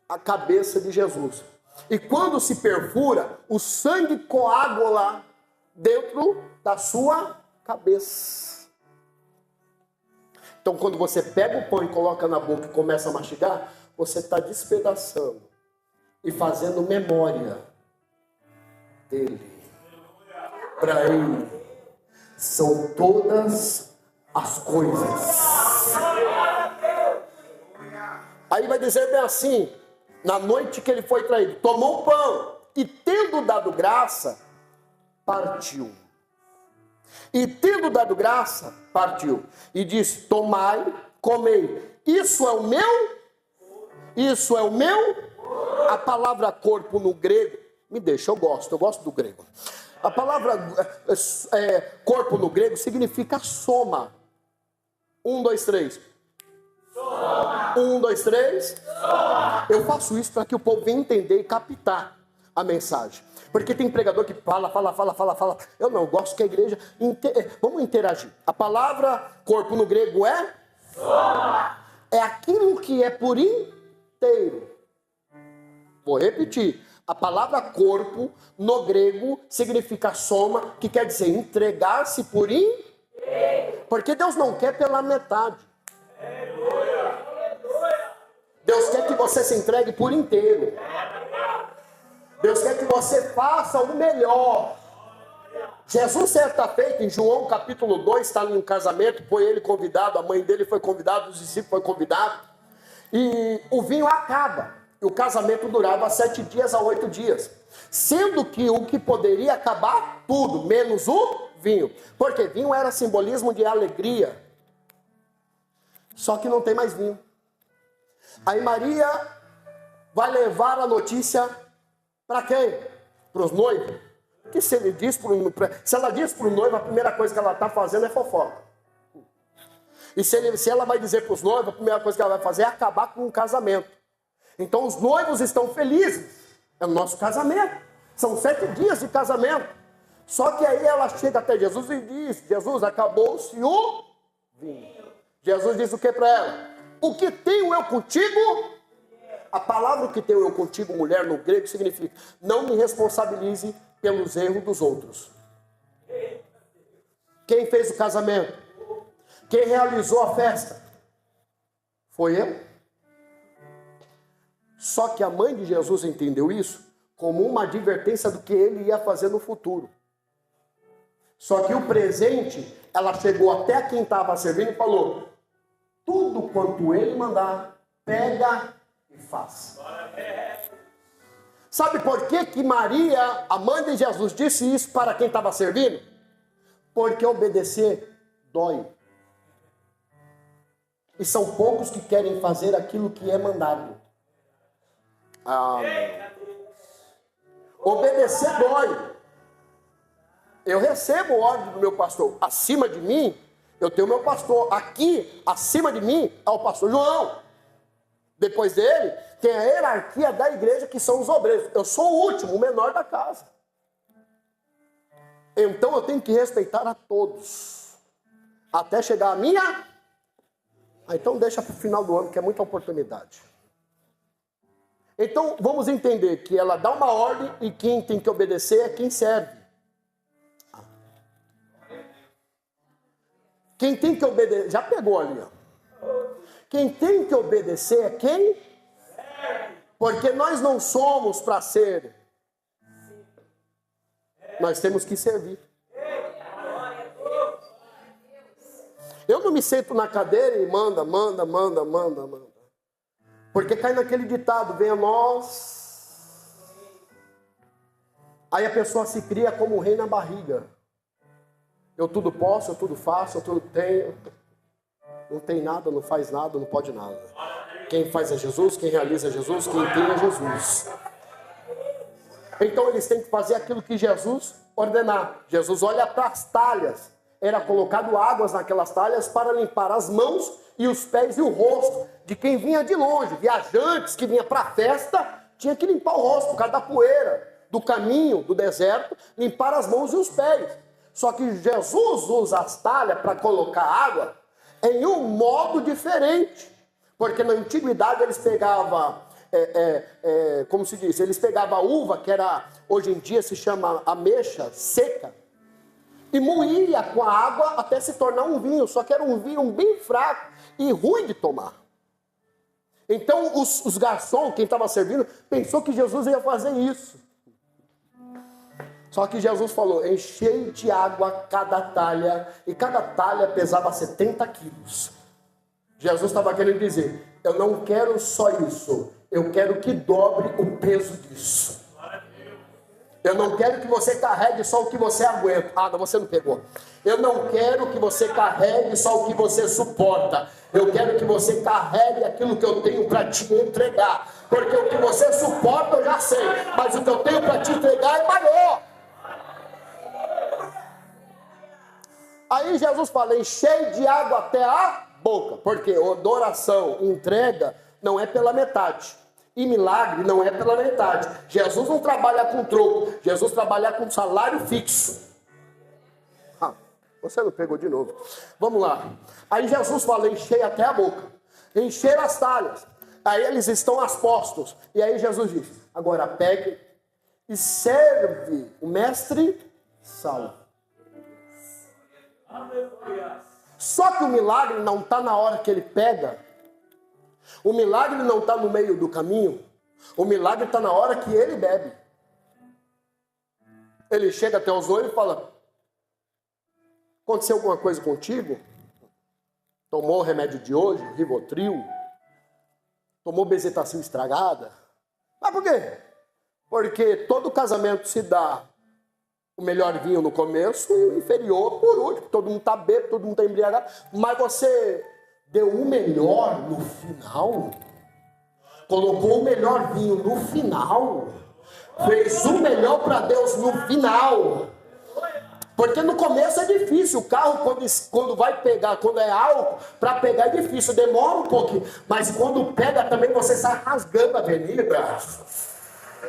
a cabeça de Jesus. E quando se perfura, o sangue coagula dentro da sua cabeça. Então, quando você pega o pão e coloca na boca e começa a mastigar, você está despedaçando e fazendo memória dele. Para ele são todas as coisas. Aí vai dizer bem assim, na noite que ele foi traído, tomou o pão e tendo dado graça, partiu. E tendo dado graça, partiu. E disse, tomai, comei. Isso é o meu? Isso é o meu? A palavra corpo no grego, me deixa, eu gosto do grego. A palavra corpo no grego significa soma. 1, 2, 3. Soma. 1, 2, 3. Soma. Eu faço isso para que o povo venha entender e captar a mensagem. Porque tem pregador que fala. Eu não, gosto que a igreja... Vamos interagir. A palavra corpo no grego é? Soma. É aquilo que é por inteiro. Vou repetir. A palavra corpo, no grego, significa soma, que quer dizer entregar-se por inteiro. Porque Deus não quer pela metade. Deus quer que você se entregue por inteiro. Deus quer que você faça o melhor. Jesus, certa feita, em João capítulo 2, está em um casamento, foi ele convidado, a mãe dele foi convidada, os discípulos foram convidados, e o vinho acaba. E o casamento durava 7 dias a 8 dias. Sendo que o que poderia acabar, tudo, menos o vinho. Porque vinho era simbolismo de alegria. Só que não tem mais vinho. Aí Maria vai levar a notícia para quem? Para os noivos. Porque se ela diz para o noivo, a primeira coisa que ela está fazendo é fofoca. E se ela vai dizer para os noivos, a primeira coisa que ela vai fazer é acabar com o casamento. Então os noivos estão felizes. É o nosso casamento. São 7 dias de casamento. Só que aí ela chega até Jesus e diz: Jesus, acabou-se o vinho. Jesus diz o que para ela? O que tenho eu contigo? A palavra que tenho eu contigo, mulher, no grego, significa: não me responsabilize pelos erros dos outros. Quem fez o casamento? Quem realizou a festa? Foi eu. Só que a mãe de Jesus entendeu isso como uma advertência do que ele ia fazer no futuro. Só que o presente, ela chegou até quem estava servindo e falou: tudo quanto ele mandar, pega e faz. Sabe por que Maria, a mãe de Jesus, disse isso para quem estava servindo? Porque obedecer dói. E são poucos que querem fazer aquilo que é mandado. Obedecer dói. Eu recebo ordem do meu pastor. Acima de mim, eu tenho meu pastor. Aqui, acima de mim, é o pastor João. Depois dele, tem a hierarquia da igreja, que são os obreiros. Eu sou o último, o menor da casa. Então eu tenho que respeitar a todos. Até chegar a minha... então deixa para o final do ano, que é muita oportunidade. Então vamos entender que ela dá uma ordem e quem tem que obedecer é quem serve. Quem tem que obedecer... já pegou ali, ó. Quem tem que obedecer é quem? Porque nós não somos para ser. Nós temos que servir. Eu não me sento na cadeira e manda. Porque cai naquele ditado: venha nós. Aí a pessoa se cria como um rei na barriga. Eu tudo posso, eu tudo faço, eu tudo tenho. Não tem nada, não faz nada, não pode nada. Quem faz é Jesus, quem realiza é Jesus, quem tem é Jesus. Então eles têm que fazer aquilo que Jesus ordenar. Jesus olha para as talhas. Era colocado águas naquelas talhas para limpar as mãos e os pés e o rosto de quem vinha de longe. Viajantes que vinha para a festa, tinha que limpar o rosto por causa da poeira, do caminho, do deserto, limpar as mãos e os pés. Só que Jesus usa as talhas para colocar água em um modo diferente. Porque na antiguidade eles pegavam, como se diz, eles pegavam a uva, que era, hoje em dia se chama ameixa seca, e moía com a água até se tornar um vinho. Só que era um vinho bem fraco e ruim de tomar. Então os garçons, quem estava servindo, pensou que Jesus ia fazer isso. Só que Jesus falou: enchei de água cada talha, e cada talha pesava 70 quilos. Jesus estava querendo dizer: eu não quero só isso, eu quero que dobre o peso disso. Eu não quero que você carregue só o que você aguenta. Ah, não, você não pegou. Eu não quero que você carregue só o que você suporta. Eu quero que você carregue aquilo que eu tenho para te entregar. Porque o que você suporta eu já sei, mas o que eu tenho para te entregar é maior. Aí Jesus fala: enchei de água até a boca. Porque adoração, entrega, não é pela metade. E milagre não é pela metade. Jesus não trabalha com troco. Jesus trabalha com salário fixo. Você não pegou de novo. Vamos lá. Aí Jesus fala: enchei até a boca. Encher as talhas. Aí eles estão aspostos. E aí Jesus diz: agora pegue e serve o mestre salvo. Só que o milagre não está na hora que ele pega. O milagre não está no meio do caminho. O milagre está na hora que ele bebe. Ele chega até os olhos e fala: aconteceu alguma coisa contigo? Tomou o remédio de hoje, Rivotril? Tomou bezetacil estragada? Mas por quê? Porque todo casamento se dá o melhor vinho no começo e o inferior por último. Todo mundo está bêbado, todo mundo está embriagado. Mas você deu o melhor no final? Colocou o melhor vinho no final. Fez o melhor para Deus no final. Porque no começo é difícil. O carro, quando vai pegar, quando é álcool, para pegar é difícil, demora um pouquinho. Mas quando pega também, você sai rasgando a avenida.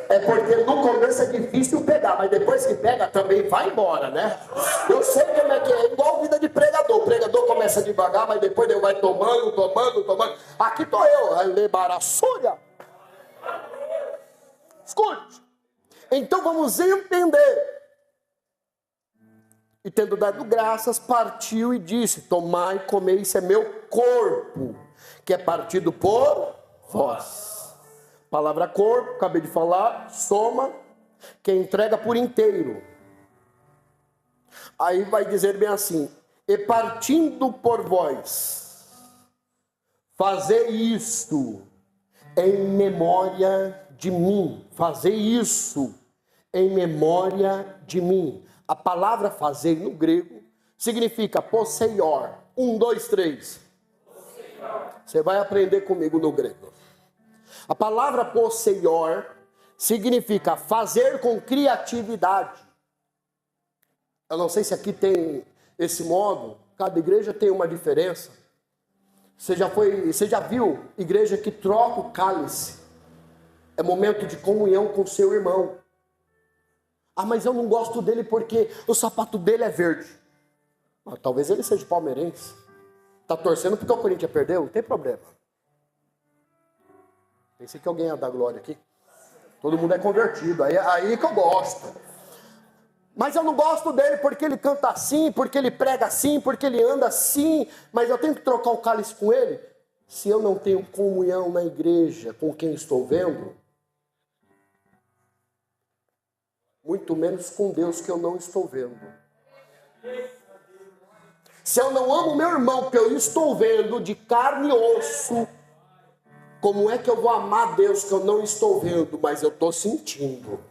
É porque no começo é difícil pegar, mas depois que pega também vai embora, né? Eu sei como é que é, igual vida de pregador. O pregador começa devagar, mas depois ele vai tomando. Aqui estou eu, Lebarassúria. Escute. Então vamos entender. E tendo dado graças, partiu e disse: tomai e comei, isso é meu corpo, que é partido por vós. Palavra corpo, acabei de falar, soma, que entrega por inteiro. Aí vai dizer bem assim: e partindo por vós, fazei isto em memória de mim. Fazei isso em memória de mim. A palavra fazer no grego significa posseior. 1, 2, 3. Você vai aprender comigo no grego. A palavra posseior significa fazer com criatividade. Eu não sei se aqui tem esse modo, cada igreja tem uma diferença. Você já viu igreja que troca o cálice? É momento de comunhão com seu irmão. Ah, mas eu não gosto dele porque o sapato dele é verde. Ah, talvez ele seja palmeirense. Está torcendo porque o Corinthians perdeu? Não tem problema. Pensei que alguém ia dar glória aqui. Todo mundo é convertido, aí que eu gosto. Mas eu não gosto dele porque ele canta assim, porque ele prega assim, porque ele anda assim. Mas eu tenho que trocar o cálice com ele? Se eu não tenho comunhão na igreja com quem estou vendo, muito menos com Deus que eu não estou vendo. Se eu não amo meu irmão que eu estou vendo de carne e osso, como é que eu vou amar Deus que eu não estou vendo, mas eu estou sentindo?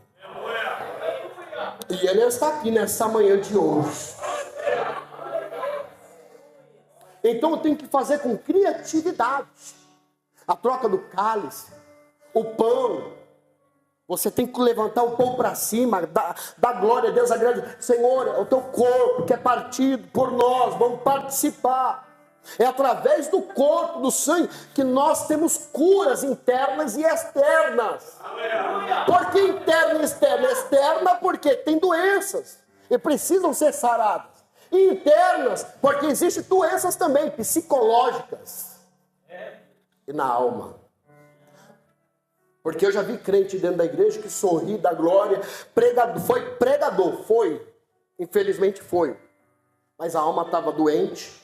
E Ele está aqui nessa manhã de hoje. Então eu tenho que fazer com criatividade. A troca do cálice, o pão. Você tem que levantar o pão para cima, dar glória a Deus, agradecer. Senhor, é o teu corpo que é partido por nós, vamos participar. É através do corpo, do sangue, que nós temos curas internas e externas. Por que interna e externa? Externa porque tem doenças e precisam ser saradas. E internas porque existem doenças também, psicológicas. E na alma. Porque eu já vi crente dentro da igreja que sorri, dá glória, foi, infelizmente foi. Mas a alma estava doente,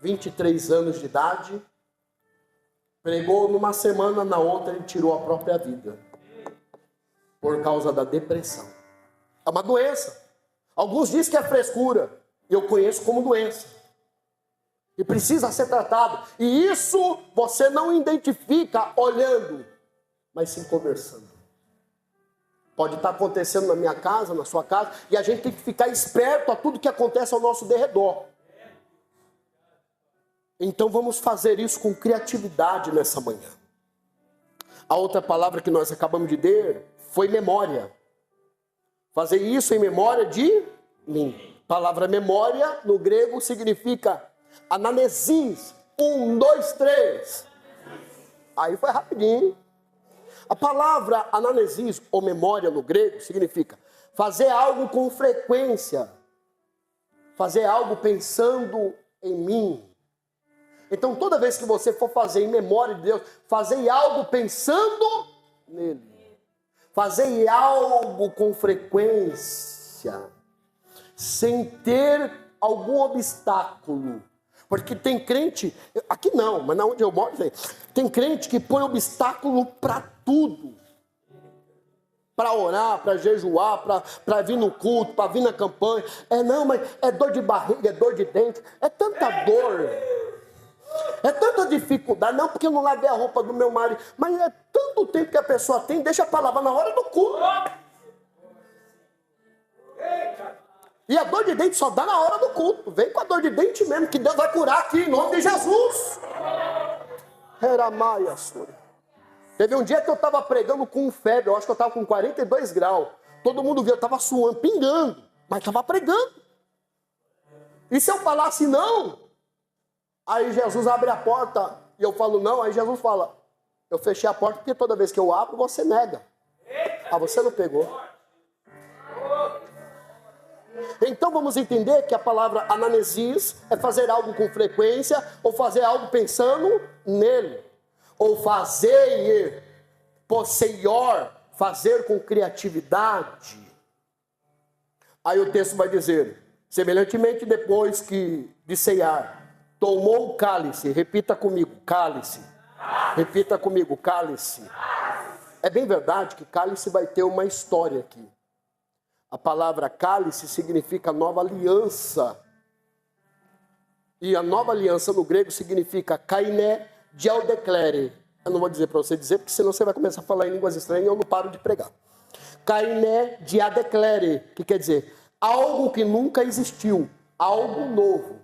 23 anos de idade, pregou numa semana, na outra ele tirou a própria vida. Por causa da depressão. É uma doença. Alguns dizem que é frescura, eu conheço como doença. E precisa ser tratado. E isso você não identifica olhando, mas sim conversando. Pode estar acontecendo na minha casa, na sua casa, e a gente tem que ficar esperto a tudo que acontece ao nosso derredor. Então vamos fazer isso com criatividade nessa manhã. A outra palavra que nós acabamos de ler foi memória. Fazer isso em memória de mim. A palavra memória no grego significa ananesis. 1, 2, 3. Aí foi rapidinho. A palavra ananesis ou memória no grego significa fazer algo com frequência. Fazer algo pensando em mim. Então toda vez que você for fazer em memória de Deus, fazer algo pensando nele. Fazer algo com frequência. Sem ter algum obstáculo. Porque tem crente, aqui não, mas na onde eu moro, tem crente que põe obstáculo para tudo. Para orar, para jejuar, para vir no culto, para vir na campanha. Não, mas é dor de barriga, é dor de dente, é tanta dor. É tanta dificuldade, não porque eu não lavei a roupa do meu marido, mas é tanto tempo que a pessoa tem, deixa para lavar na hora do culto. E a dor de dente só dá na hora do culto. Vem com a dor de dente mesmo, que Deus vai curar aqui, em nome de Jesus. Era Maia, Sura. Teve um dia que eu estava pregando com febre, eu acho que eu estava com 42 graus. Todo mundo viu, eu estava suando, pingando, mas estava pregando. E se eu falasse não? Aí Jesus abre a porta e eu falo não, aí Jesus fala, eu fechei a porta porque toda vez que eu abro, você nega. Ah, você não pegou. Então vamos entender que a palavra ananesis é fazer algo com frequência, ou fazer algo pensando nele. Ou fazer, posseior, fazer com criatividade. Aí o texto vai dizer, semelhantemente depois que de ceiar, tomou o cálice, repita comigo, cálice. Repita comigo, cálice. É bem verdade que cálice vai ter uma história aqui. A palavra cálice significa nova aliança. E a nova aliança no grego significa kainé dialdeclere. Eu não vou dizer para você dizer, porque senão você vai começar a falar em línguas estranhas e eu não paro de pregar. Kainé dialdeclere, que quer dizer algo que nunca existiu, algo novo.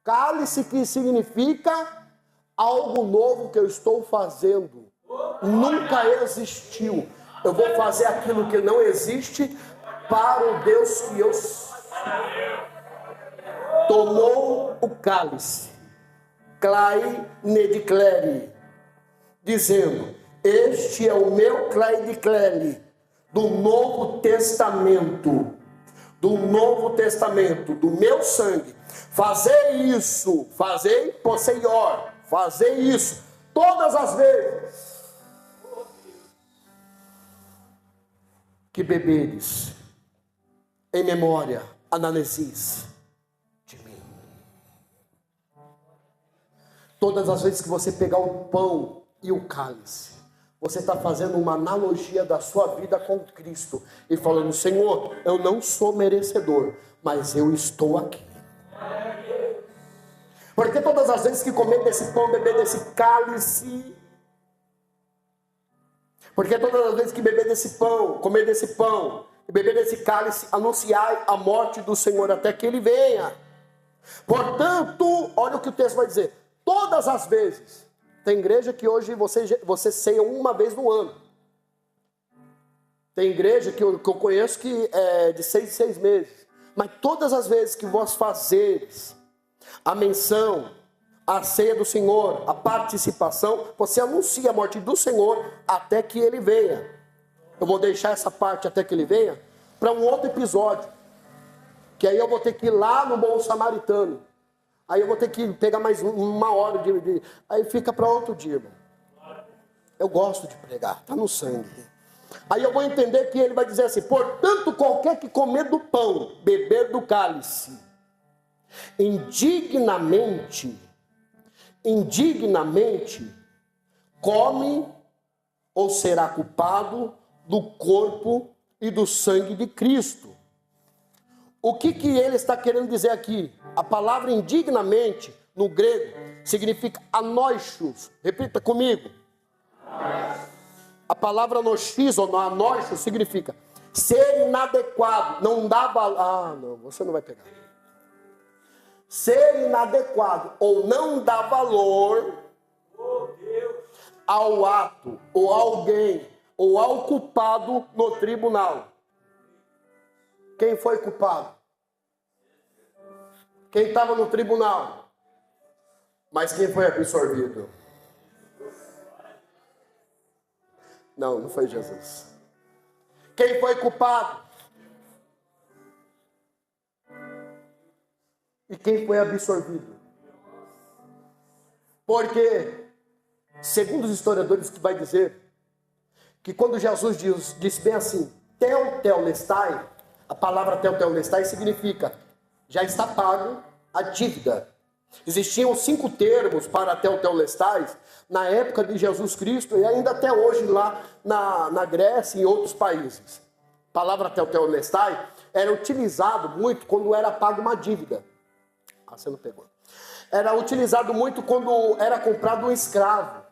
Cálice que significa algo novo que eu estou fazendo. Nunca existiu. Eu vou fazer aquilo que não existe para o Deus que eu sou. Tomou o cálice, clai nediclere, dizendo, este é o meu clai declare do Novo Testamento, do meu sangue. Fazei isso, fazei posseior, fazei isso, todas as vezes que beberes, em memória, ananesis, de mim. Todas as vezes que você pegar o pão e o cálice, você está fazendo uma analogia da sua vida com Cristo, e falando, Senhor, eu não sou merecedor, mas eu estou aqui. Porque todas as vezes que comer desse pão, beber desse cálice, porque todas as vezes que beber desse pão, comer desse pão, e beber desse cálice, anunciai a morte do Senhor até que Ele venha. Portanto, olha o que o texto vai dizer, todas as vezes, tem igreja que hoje você ceia uma vez no ano. Tem igreja que eu conheço que é de 6 em 6 meses. Mas todas as vezes que vós fazeres a menção, a ceia do Senhor, a participação, você anuncia a morte do Senhor até que Ele venha. Eu vou deixar essa parte até que Ele venha para um outro episódio, que aí eu vou ter que ir lá no Bom Samaritano. Aí eu vou ter que pegar mais uma hora aí fica para outro dia, irmão. Eu gosto de pregar, está no sangue. Aí eu vou entender que ele vai dizer assim, portanto, qualquer que comer do pão, beber do cálice, indignamente, come ou será culpado do corpo e do sangue de Cristo. O que ele está querendo dizer aqui? A palavra indignamente, no grego, significa anoixos. Repita comigo. A palavra anoxis ou anoixos significa ser inadequado, não dá valor. Ah, não, você não vai pegar. Ser inadequado ou não dá valor ao ato, ou alguém, ou ao culpado no tribunal. Quem foi culpado? Quem estava no tribunal? Mas quem foi absorvido? Não foi Jesus. Quem foi culpado? E quem foi absorvido? Porque, segundo os historiadores, que vai dizer que quando Jesus diz bem assim, tetelestai, a palavra tetelestai significa já está pago a dívida. Existiam 5 termos para tetelestai na época de Jesus Cristo e ainda até hoje lá na Grécia e em outros países. A palavra tetelestai era utilizado muito quando era pago uma dívida. Ah, você não pegou. Era utilizado muito quando era comprado um escravo.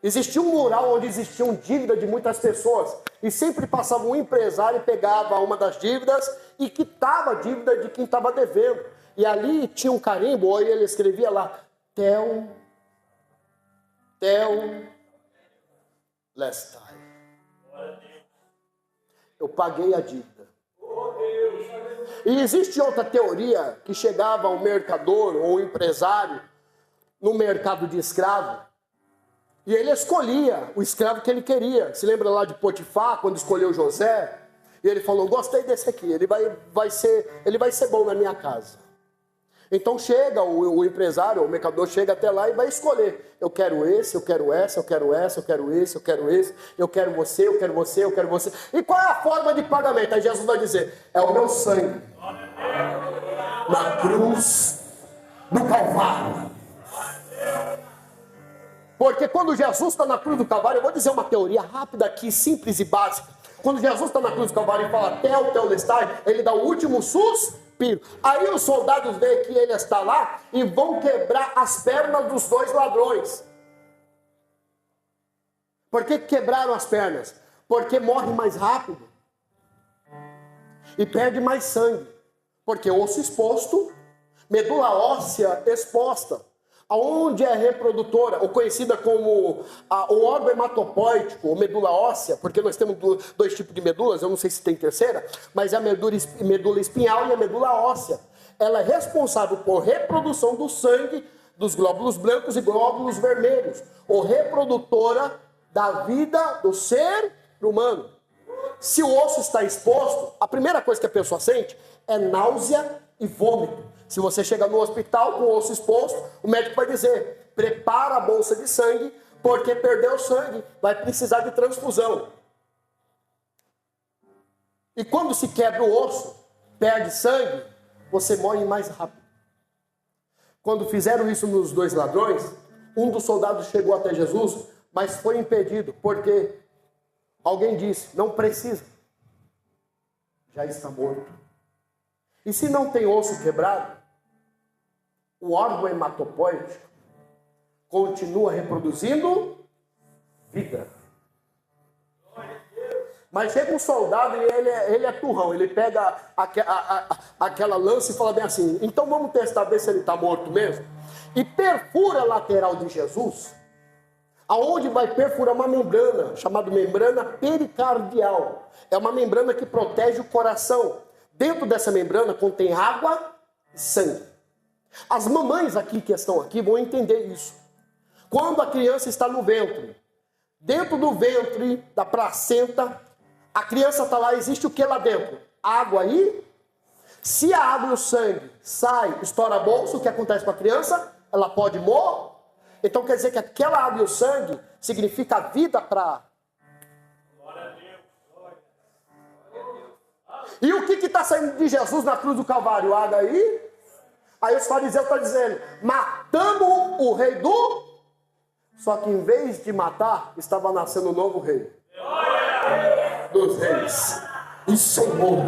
Existia um mural onde existiam dívidas de muitas pessoas. E sempre passava um empresário e pegava uma das dívidas e quitava a dívida de quem estava devendo. E ali tinha um carimbo, ou ele escrevia lá, Telestai. Eu paguei a dívida. E existe outra teoria que chegava um mercador ou um empresário no mercado de escravo e ele escolhia o escravo que ele queria. Se lembra lá de Potifar, quando escolheu José? E ele falou, gostei desse aqui, ele vai ser bom na minha casa. Então chega o empresário, o mercador chega até lá e vai escolher. Eu quero esse, eu quero essa, eu quero essa, eu quero esse, eu quero esse, eu quero você, eu quero você, eu quero você. E qual é a forma de pagamento? Aí Jesus vai dizer, é o meu sangue na cruz do Calvário. Porque quando Jesus está na cruz do Calvário, eu vou dizer uma teoria rápida aqui, simples e básica. Quando Jesus está na cruz do Calvário e fala Telestai, ele dá o último suspiro. Aí os soldados veem que ele está lá e vão quebrar as pernas dos dois ladrões. Por que quebraram as pernas? Porque morre mais rápido e perde mais sangue. Porque osso exposto, medula óssea exposta. Aonde é reprodutora, ou conhecida como o órgão hematopoético, ou medula óssea, porque nós temos dois tipos de medulas, eu não sei se tem terceira, mas é a medula espinhal e a medula óssea. Ela é responsável por reprodução do sangue, dos glóbulos brancos e glóbulos vermelhos, ou reprodutora da vida do ser humano. Se o osso está exposto, a primeira coisa que a pessoa sente é náusea e vômito. Se você chega no hospital com o osso exposto, o médico vai dizer, prepara a bolsa de sangue, porque perdeu sangue, vai precisar de transfusão. E quando se quebra o osso, perde sangue, você morre mais rápido. Quando fizeram isso nos dois ladrões, um dos soldados chegou até Jesus, mas foi impedido, porque alguém disse, não precisa, já está morto. E se não tem osso quebrado, o órgão hematopoético continua reproduzindo vida. Mas chega um soldado e ele é turrão, ele pega aquela lança e fala bem assim, então vamos testar, ver se ele está morto mesmo. E perfura a lateral de Jesus, aonde vai perfurar uma membrana, chamada membrana pericardial. É uma membrana que protege o coração. Dentro dessa membrana contém água e sangue. As mamães aqui que estão aqui vão entender isso. Quando a criança está no ventre, dentro do ventre, da placenta, a criança está lá, existe o que lá dentro? Água e... Se a água e o sangue sai, estoura a bolsa, o que acontece com a criança? Ela pode morrer. Então quer dizer que aquela água e o sangue significa a vida para... E o que está saindo de Jesus na cruz do Calvário? Água aí? Aí os fariseus estão dizendo, matamos o rei do... Só que em vez de matar, estava nascendo um novo rei. Dos reis. O Senhor.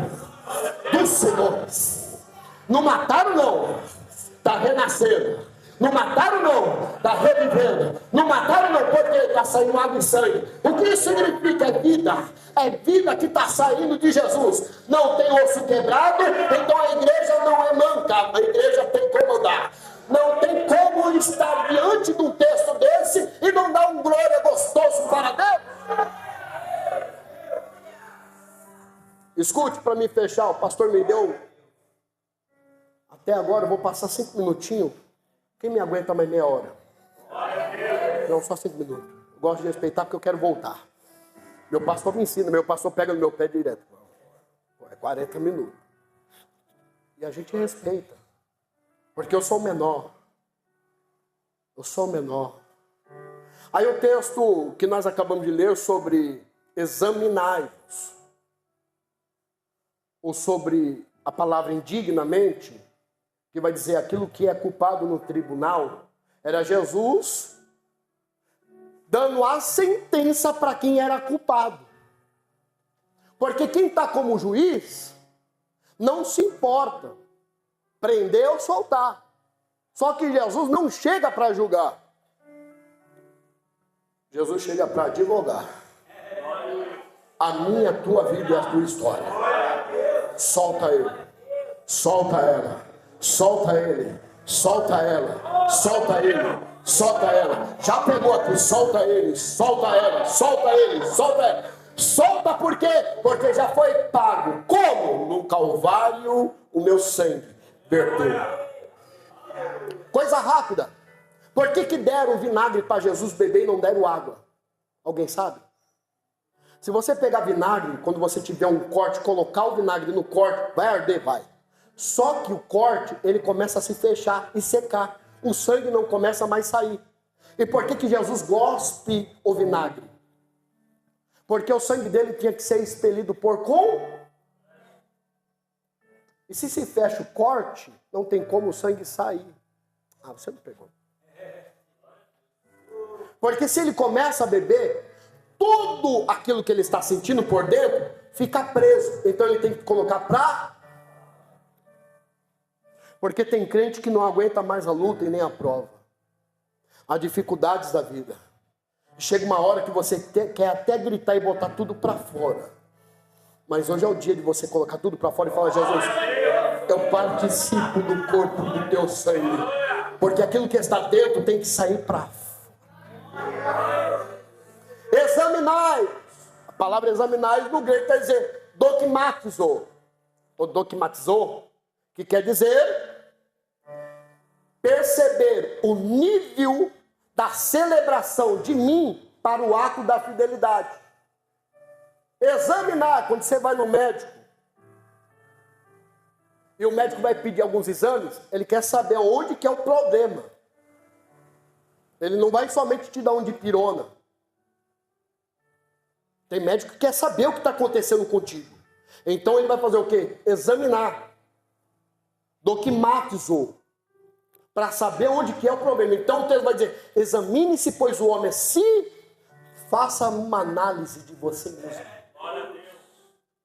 Dos senhores. Não mataram não. Está renascendo. Não mataram não. Está revivendo. Não mataram não, porque está saindo água e sangue. O que isso significa? É vida. É vida que está saindo de Jesus. Não tem osso quebrado, então a igreja não é manca. A igreja tem como andar. Não tem como estar diante de um texto desse e não dar um glória gostoso para Deus. Escute para me fechar, o pastor me deu... Até agora eu vou passar 5 minutinhos. Quem me aguenta mais meia hora? Não, só 5 minutos. Eu gosto de respeitar porque eu quero voltar. Meu pastor me ensina, meu pastor pega no meu pé direto. É 40 minutos. E a gente respeita. Porque eu sou o menor. Eu sou o menor. Aí o texto que nós acabamos de ler sobre examinai-vos, ou sobre a palavra indignamente, que vai dizer aquilo que é culpado no tribunal, era Jesus dando a sentença para quem era culpado. Porque quem está como juiz não se importa prender ou soltar. Só que Jesus não chega para julgar. Jesus chega para advogar. A minha, a tua vida e a tua história. Solta ele. Solta ela. Solta ele. Solta ela. Solta ele. Solta ela. Já pegou aqui, solta ele, solta ela, solta ele, solta ela. Solta por quê? Porque já foi pago. Como? No Calvário o meu sangue verteu. Coisa rápida. Por que deram vinagre para Jesus beber e não deram água? Alguém sabe? Se você pegar vinagre, quando você tiver um corte, colocar o vinagre no corte, vai arder, vai. Só que o corte, ele começa a se fechar e secar. O sangue não começa mais a sair. E por que Jesus gospe o vinagre? Porque o sangue dele tinha que ser expelido por com. E se fecha o corte, não tem como o sangue sair. Ah, você não pegou. Porque se ele começa a beber, tudo aquilo que ele está sentindo por dentro fica preso. Então ele tem que colocar pra. Porque tem crente que não aguenta mais a luta e nem a prova. As dificuldades da vida. Chega uma hora que você quer até gritar e botar tudo para fora. Mas hoje é o dia de você colocar tudo para fora e falar: Jesus, eu participo do corpo do teu sangue. Porque aquilo que está dentro tem que sair para fora. Examinai. A palavra examinai no grego quer dizer dokimatizo. Ou dokimatizo, que quer dizer perceber o nível da celebração de mim para o ato da fidelidade. Examinar, quando você vai no médico, e o médico vai pedir alguns exames, ele quer saber onde que é o problema. Ele não vai somente te dar um dipirona. Tem médico que quer saber o que está acontecendo contigo. Então ele vai fazer o quê? Examinar. Dokimatizo. Para saber onde que é o problema. Então o texto vai dizer: examine-se, pois o homem faça uma análise de você mesmo.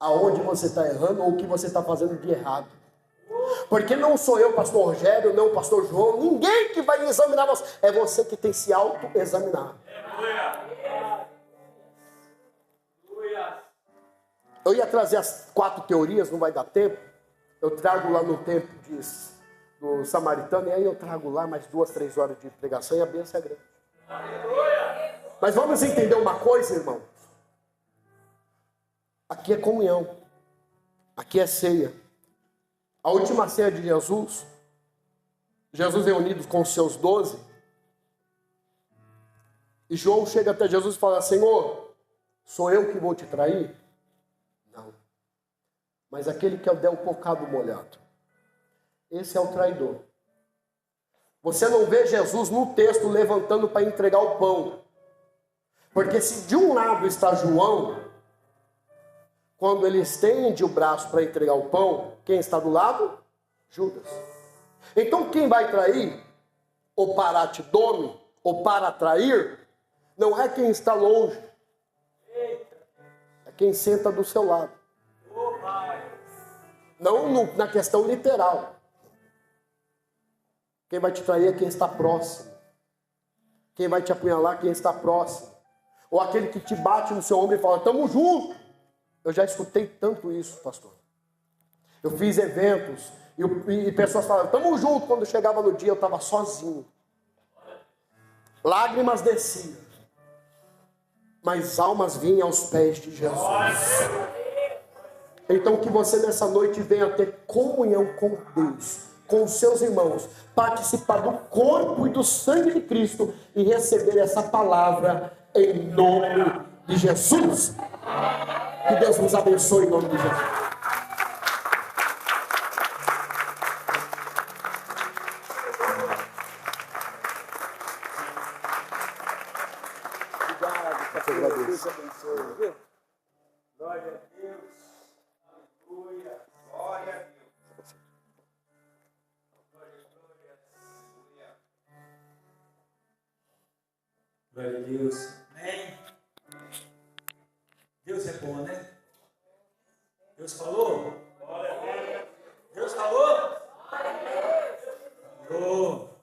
Aonde você está errando ou o que você está fazendo de errado. Porque não sou eu, pastor Rogério, não o pastor João, ninguém que vai examinar você. É você que tem que se auto-examinar. Eu ia trazer as 4 teorias, não vai dar tempo. Eu trago lá no tempo do samaritano, e aí eu trago lá mais 2, 3 horas de pregação e a bênção é grande. Mas vamos entender uma coisa, irmão. Aqui é comunhão. Aqui é ceia. A última ceia de Jesus reunido com os seus 12, e João chega até Jesus e fala: Senhor, sou eu que vou te trair? Não. Mas aquele que der o cocado molhado, esse é o traidor. Você não vê Jesus no texto levantando para entregar o pão. Porque se de um lado está João, quando ele estende o braço para entregar o pão, quem está do lado? Judas. Então quem vai trair, ou para te dome, ou para trair, não é quem está longe. É quem senta do seu lado. Não na questão literal. Quem vai te trair é quem está próximo. Quem vai te apunhalar é quem está próximo. Ou aquele que te bate no seu ombro e fala: tamo junto. Eu já escutei tanto isso, pastor. Eu fiz eventos e pessoas falavam: tamo junto. Quando chegava no dia eu estava sozinho. Lágrimas desciam. Mas almas vinham aos pés de Jesus. Então que você nessa noite venha ter comunhão com Deus, com os seus irmãos, participar do corpo e do sangue de Cristo e receber essa palavra em nome de Jesus. Que Deus nos abençoe em nome de Jesus. Obrigado, Deus abençoe, viu? Glória a Deus. Aleluia. Glória a Deus. Glória a Deus. Amém. Deus é bom, né? Deus falou? Deus falou? Falou.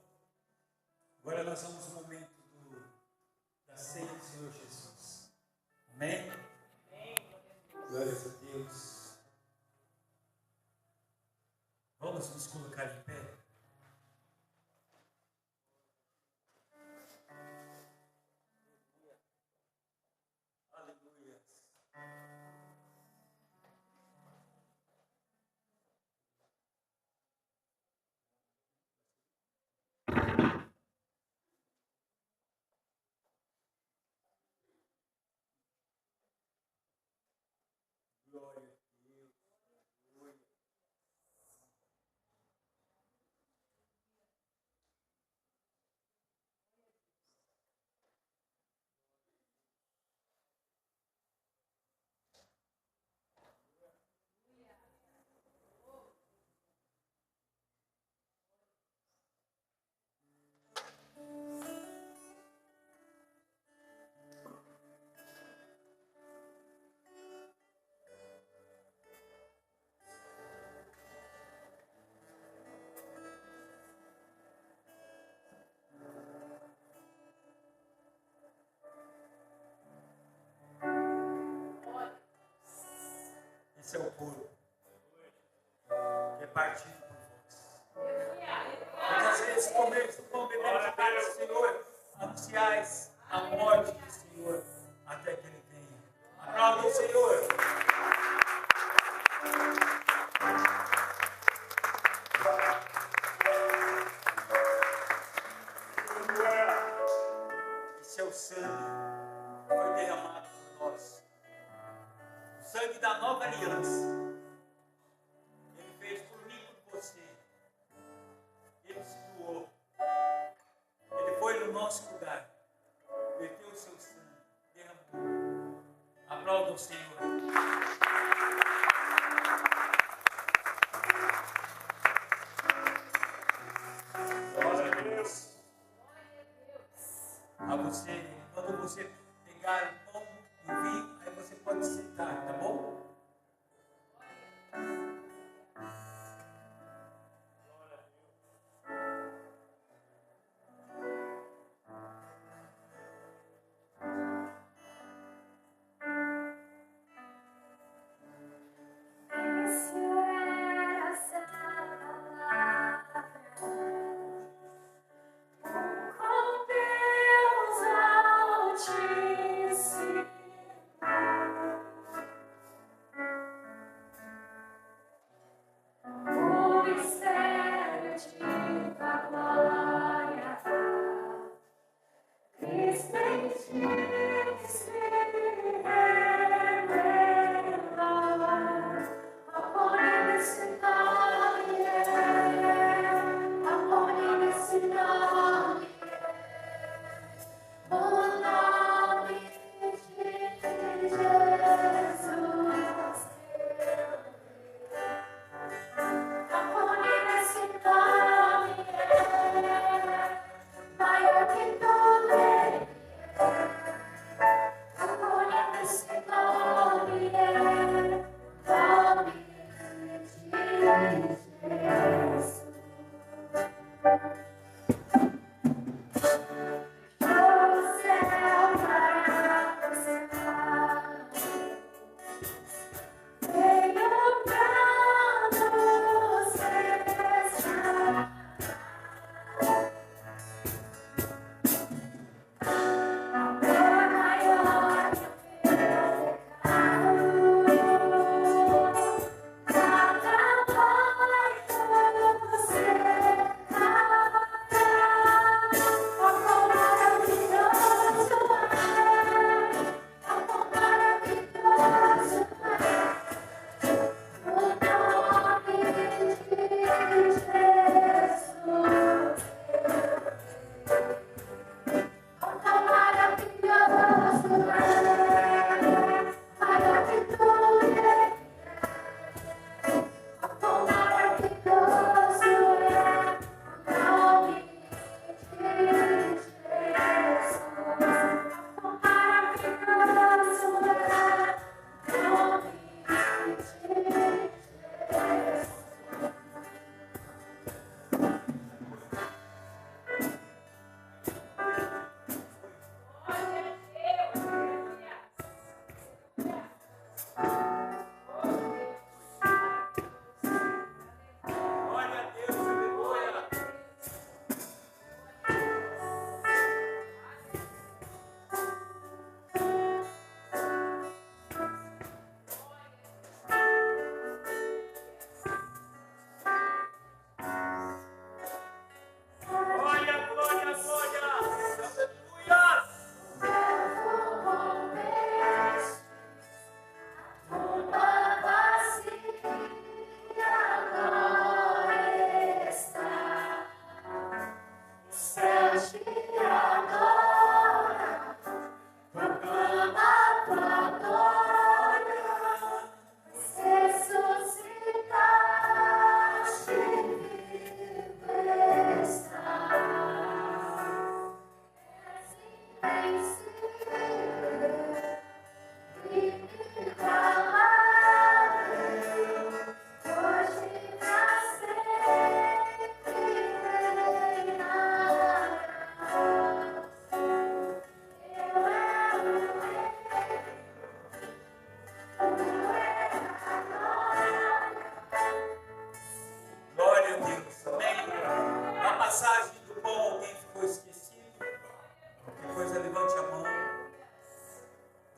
Agora nós vamos no momento da ceia do Senhor Jesus. Amém? Glórias a Deus. Vamos nos colocar em pé. partido por vós. Muitas vezes, como eles estão bebendo de carne do Senhor, anunciais a morte do Senhor até que Ele venha. Aplauda o Senhor. E seu sangue foi derramado por nós. O sangue da nova aliança. Ele fez por mim e por você. Ele se doou. Ele foi no nosso lugar. Verteu o seu sangue. Derramou. Aplauda o Senhor. Glória a Deus. A você, quando você pegar o pão e o vinho, aí você pode sentar, tá bom?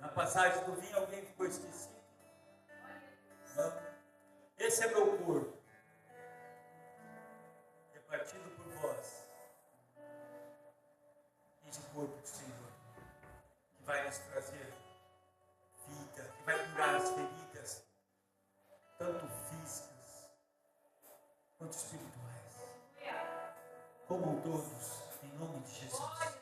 Na passagem do vinho, alguém ficou esquecido? Não. Esse é meu corpo, repartido por vós. Esse corpo do Senhor, que vai nos trazer vida, que vai curar as feridas, tanto físicas quanto espirituais. Comam todos, em nome de Jesus.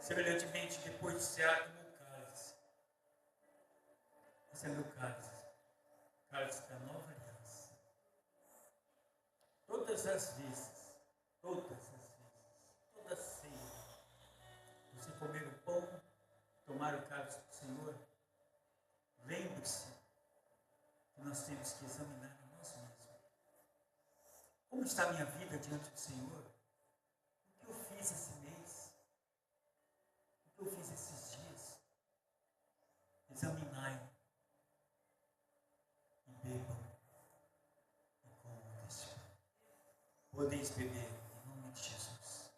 Semelhantemente, depois de cear, tomou o cálice. Esse é meu cálice. Cálice da nova aliança. Todas as vezes, toda ceia, você comer o pão, tomar o cálice do Senhor, lembre-se que nós temos que examinar a nós mesmos. Como está a minha vida diante do Senhor? O que eu fiz esse mês? O que eu fiz esses dias? Examinai e bebam e comam deste pão. Podeis beber em nome de Jesus.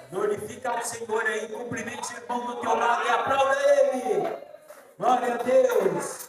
Glorifica ao Senhor aí, cumprimente o irmão do teu lado e aplauda ele. Glória a Deus.